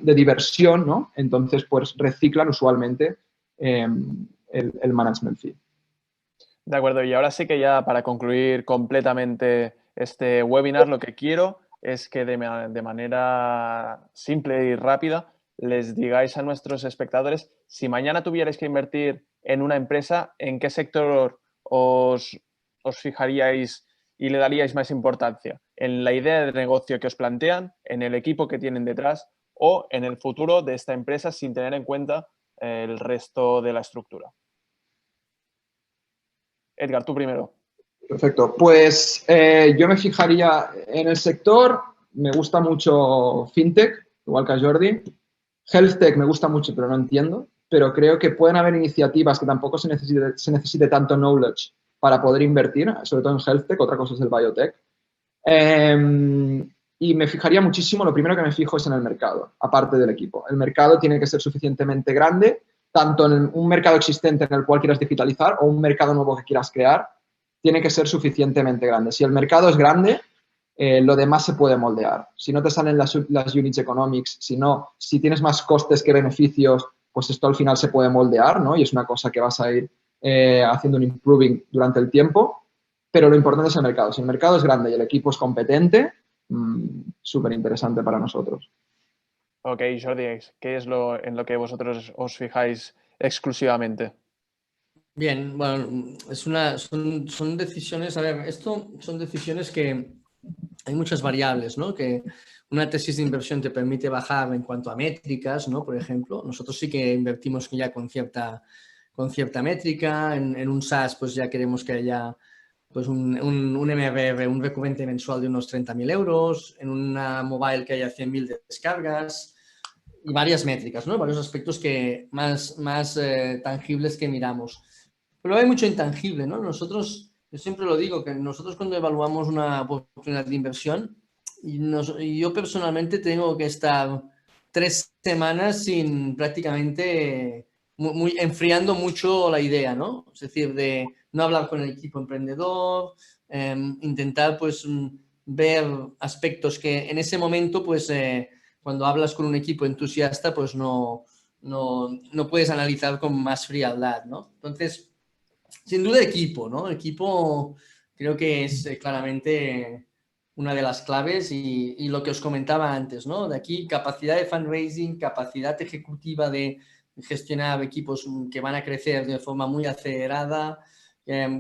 de diversión, ¿no? Entonces, pues reciclan usualmente el management fee. De acuerdo, y ahora sí que ya para concluir completamente este webinar, lo que quiero es que de manera simple y rápida les digáis a nuestros espectadores si mañana tuvierais que invertir en una empresa, ¿en qué sector os fijaríais y le daríais más importancia? ¿En la idea de negocio que os plantean, en el equipo que tienen detrás o en el futuro de esta empresa sin tener en cuenta el resto de la estructura? Edgar, tú primero. Perfecto. Pues yo me fijaría en el sector, me gusta mucho FinTech, igual que a Jordi. HealthTech me gusta mucho, pero no entiendo. Pero creo que pueden haber iniciativas que tampoco se necesite tanto knowledge para poder invertir, sobre todo en HealthTech, otra cosa es el Biotech. Y me fijaría muchísimo, lo primero que me fijo es en el mercado, aparte del equipo. El mercado tiene que ser suficientemente grande, tanto en un mercado existente en el cual quieras digitalizar o un mercado nuevo que quieras crear, tiene que ser suficientemente grande. Si el mercado es grande, lo demás se puede moldear. Si no te salen las units economics, si tienes más costes que beneficios pues esto al final se puede moldear, ¿no? Y es una cosa que vas a ir haciendo un improving durante el tiempo, pero lo importante es el mercado. Si el mercado es grande y el equipo es competente, súper interesante para nosotros. Ok, Jordi, ¿qué es en lo que vosotros os fijáis exclusivamente? Bien, bueno, son decisiones, a ver, esto son decisiones que hay muchas variables, ¿no? Que una tesis de inversión te permite bajar en cuanto a métricas, ¿no? Por ejemplo, nosotros sí que invertimos ya con cierta métrica, en un SaaS pues ya queremos que haya pues un MRR, un recurrente mensual de unos 30.000 euros, en una mobile que haya 100.000 descargas y varias métricas, ¿no? Varios aspectos que más tangibles que miramos. Pero hay mucho intangible, ¿no? Nosotros, yo siempre lo digo, que nosotros cuando evaluamos una oportunidad de inversión, y yo personalmente tengo que estar 3 semanas sin prácticamente enfriando mucho la idea, ¿no? Es decir, de no hablar con el equipo emprendedor, intentar pues ver aspectos que en ese momento pues cuando hablas con un equipo entusiasta pues no puedes analizar con más frialdad, ¿no? Entonces, sin duda equipo, ¿no? Equipo creo que es claramente una de las claves y lo que os comentaba antes, ¿no? De aquí capacidad de fundraising, capacidad ejecutiva de gestionar equipos que van a crecer de forma muy acelerada,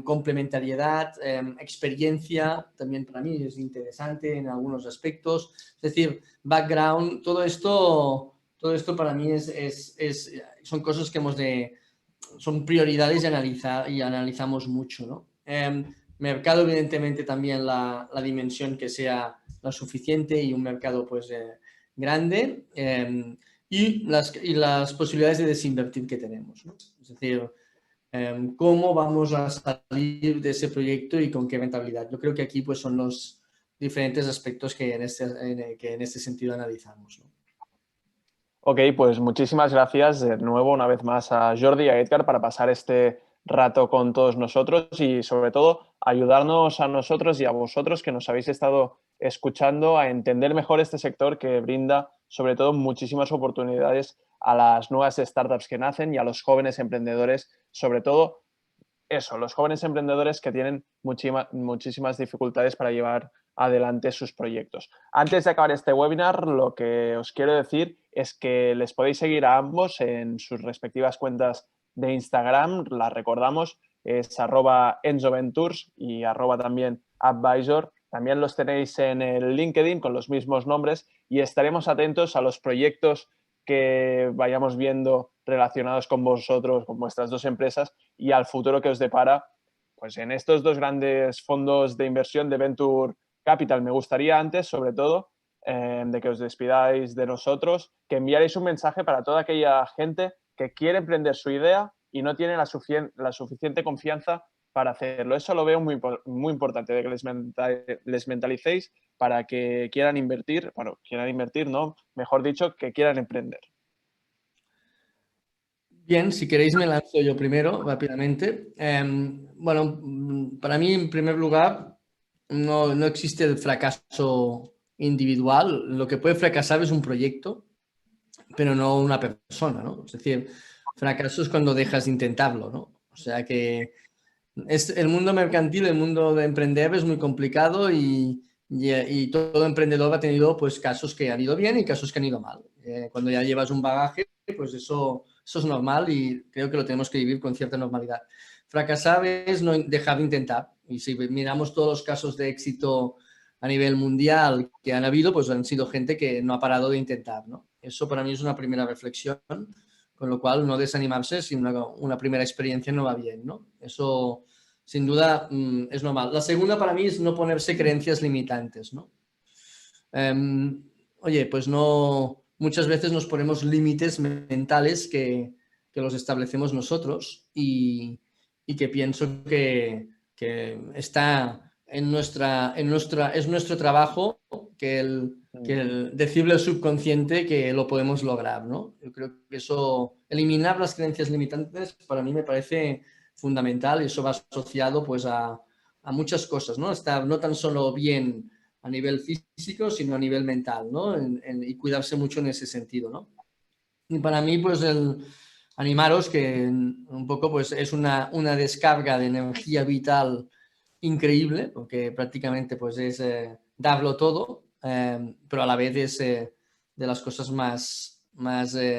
complementariedad, experiencia, también para mí es interesante en algunos aspectos, es decir, background, todo esto para mí son cosas que son prioridades y analizamos mucho, ¿no? Mercado, evidentemente, también la dimensión que sea la suficiente y un mercado pues grande y las posibilidades de desinvertir que tenemos, ¿no? Es decir, cómo vamos a salir de ese proyecto y con qué rentabilidad. Yo creo que aquí pues son los diferentes aspectos que en este sentido analizamos, ¿no? Ok, pues muchísimas gracias de nuevo una vez más a Jordi y a Edgar para pasar este rato con todos nosotros y sobre todo ayudarnos a nosotros y a vosotros que nos habéis estado escuchando a entender mejor este sector que brinda sobre todo muchísimas oportunidades a las nuevas startups que nacen y a los jóvenes emprendedores, sobre todo eso, los jóvenes emprendedores que tienen muchísimas dificultades para llevar adelante sus proyectos. Antes de acabar este webinar, lo que os quiero decir es que les podéis seguir a ambos en sus respectivas cuentas de Instagram. Las recordamos, es @EnzoVentures y también Advisor. También los tenéis en el LinkedIn con los mismos nombres y estaremos atentos a los proyectos que vayamos viendo relacionados con vosotros, con vuestras dos empresas y al futuro que os depara pues en estos dos grandes fondos de inversión de Venture Capital. Me gustaría antes, sobre todo, de que os despidáis de nosotros, que enviaréis un mensaje para toda aquella gente que quiere emprender su idea y no tiene la suficiente confianza para hacerlo. Eso lo veo muy importante, de que les mentalicéis para que quieran invertir, no, mejor dicho, que quieran emprender. Bien, si queréis me lanzo yo primero, rápidamente. Bueno, para mí, en primer lugar, no existe el fracaso individual. Lo que puede fracasar es un proyecto, pero no una persona, ¿no? Es decir, fracaso es cuando dejas de intentarlo, ¿no? O sea que el mundo mercantil, el mundo de emprender es muy complicado y todo emprendedor ha tenido pues casos que han ido bien y casos que han ido mal. Cuando ya llevas un bagaje, pues eso es normal y creo que lo tenemos que vivir con cierta normalidad. Fracasar es no dejar de intentar. Y si miramos todos los casos de éxito a nivel mundial que han habido, pues han sido gente que no ha parado de intentar, ¿no? Eso para mí es una primera reflexión, con lo cual no desanimarse si una primera experiencia no va bien, ¿no? Eso sin duda es normal. La segunda para mí es no ponerse creencias limitantes, ¿no? Oye, pues no, muchas veces nos ponemos límites mentales que los establecemos nosotros y que pienso que está es nuestro trabajo que decirle al subconsciente que lo podemos lograr, ¿no? Yo creo que eso, eliminar las creencias limitantes para mí me parece fundamental y eso va asociado pues a muchas cosas, ¿no? Estar no tan solo bien a nivel físico, sino a nivel mental, ¿no? Y cuidarse mucho en ese sentido, ¿no? Y para mí, pues animaros que un poco pues es una descarga de energía vital increíble, porque prácticamente pues es darlo todo, pero a la vez es de las cosas más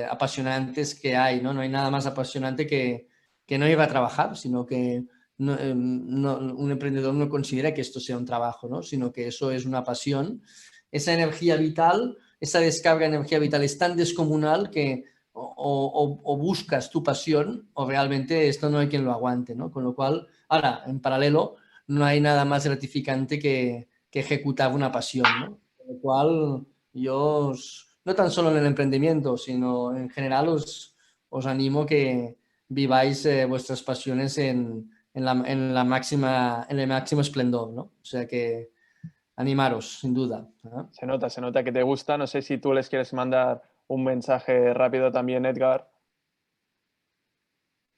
apasionantes que hay, ¿no? No hay nada más apasionante que no ir a trabajar, sino que un emprendedor no considera que esto sea un trabajo, ¿no? Sino que eso es una pasión. Esa energía vital, esa descarga de energía vital es tan descomunal que o buscas tu pasión o realmente esto no hay quien lo aguante, ¿no? Con lo cual, ahora, en paralelo, no hay nada más gratificante que ejecutar una pasión, ¿no? Con lo cual, no tan solo en el emprendimiento, sino en general os animo que viváis vuestras pasiones en el máximo esplendor, ¿no? O sea que animaros, sin duda. ¿Eh? Se nota que te gusta. No sé si tú les quieres mandar un mensaje rápido también, Edgar.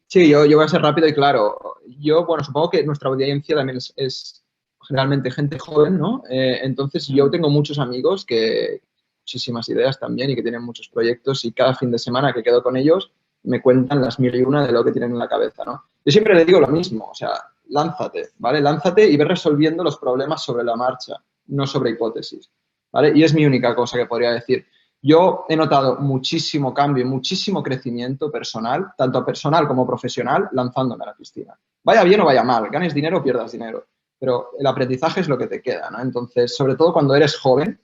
Sí, yo voy a ser rápido y claro. Yo, bueno, supongo que nuestra audiencia también es generalmente gente joven, ¿no? Entonces, yo tengo muchos amigos que muchísimas ideas también y que tienen muchos proyectos y cada fin de semana que quedo con ellos me cuentan las mil y una de lo que tienen en la cabeza, ¿no? Yo siempre les digo lo mismo, o sea, lánzate, ¿vale? Lánzate y ve resolviendo los problemas sobre la marcha, no sobre hipótesis, ¿vale? Y es mi única cosa que podría decir. Yo he notado muchísimo cambio, muchísimo crecimiento personal, tanto personal como profesional, lanzándome a la piscina. Vaya bien o vaya mal, ganes dinero o pierdas dinero, pero el aprendizaje es lo que te queda, ¿no? Entonces, sobre todo cuando eres joven,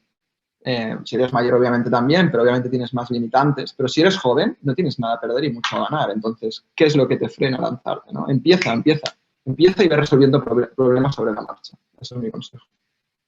si eres mayor obviamente también, pero obviamente tienes más limitantes, pero si eres joven no tienes nada a perder y mucho a ganar. Entonces, ¿qué es lo que te frena a lanzarte, ¿no? Empieza y ve resolviendo problemas sobre la marcha. Ese es mi consejo.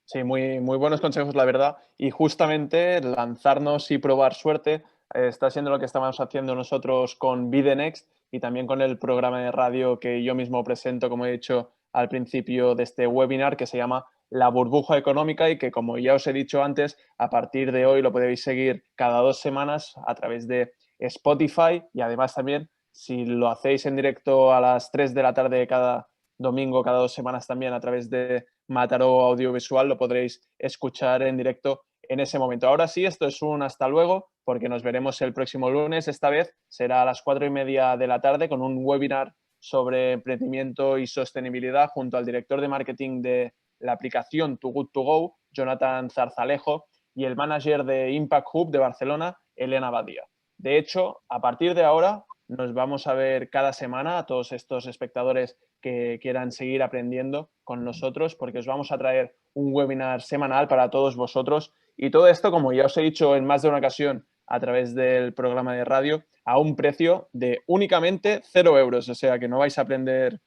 Sí, muy, muy buenos consejos, la verdad. Y justamente lanzarnos y probar suerte está siendo lo que estamos haciendo nosotros con Be The Next y también con el programa de radio que yo mismo presento, como he dicho al principio de este webinar, que se llama La Burbuja Económica y que, como ya os he dicho antes, a partir de hoy lo podéis seguir cada 2 semanas a través de Spotify y además también, si lo hacéis en directo a las 3 de la tarde de cada domingo, cada 2 semanas también a través de Mataró Audiovisual, lo podréis escuchar en directo en ese momento. Ahora sí, esto es un hasta luego, porque nos veremos el próximo lunes. Esta vez será a las 4:30 de la tarde con un webinar sobre emprendimiento y sostenibilidad junto al director de marketing de la aplicación Too Good To Go, Jonathan Zarzalejo, y el manager de Impact Hub de Barcelona, Elena Badia. De hecho, a partir de ahora nos vamos a ver cada semana a todos estos espectadores que quieran seguir aprendiendo con nosotros, porque os vamos a traer un webinar semanal para todos vosotros. Y todo esto, como ya os he dicho en más de una ocasión a través del programa de radio, a un precio de únicamente 0 euros. O sea, que no vais a aprender,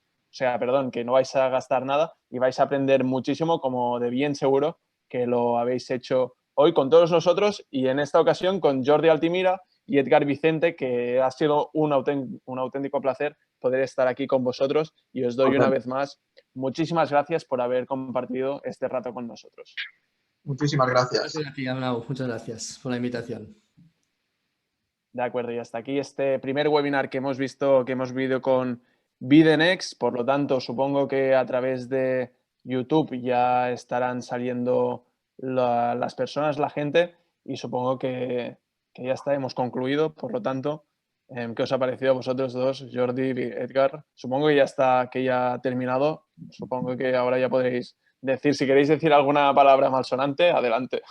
que no vais a gastar nada y vais a aprender muchísimo, como de bien seguro que lo habéis hecho hoy con todos nosotros y en esta ocasión con Jordi Altimira y Edgar Vicente, que ha sido un auténtico placer poder estar aquí con vosotros y os doy una vez más muchísimas gracias por haber compartido este rato con nosotros. Muchísimas gracias. Muchas gracias por la invitación. De acuerdo, y hasta aquí este primer webinar que hemos visto con Be The Next. Por lo tanto, supongo que a través de YouTube ya estarán saliendo las personas, la gente, y supongo que ya está, hemos concluido. Por lo tanto, ¿qué os ha parecido a vosotros dos, Jordi y Edgar? Supongo que ya está, que ya ha terminado. Supongo que ahora ya podréis decir, si queréis decir alguna palabra malsonante, adelante.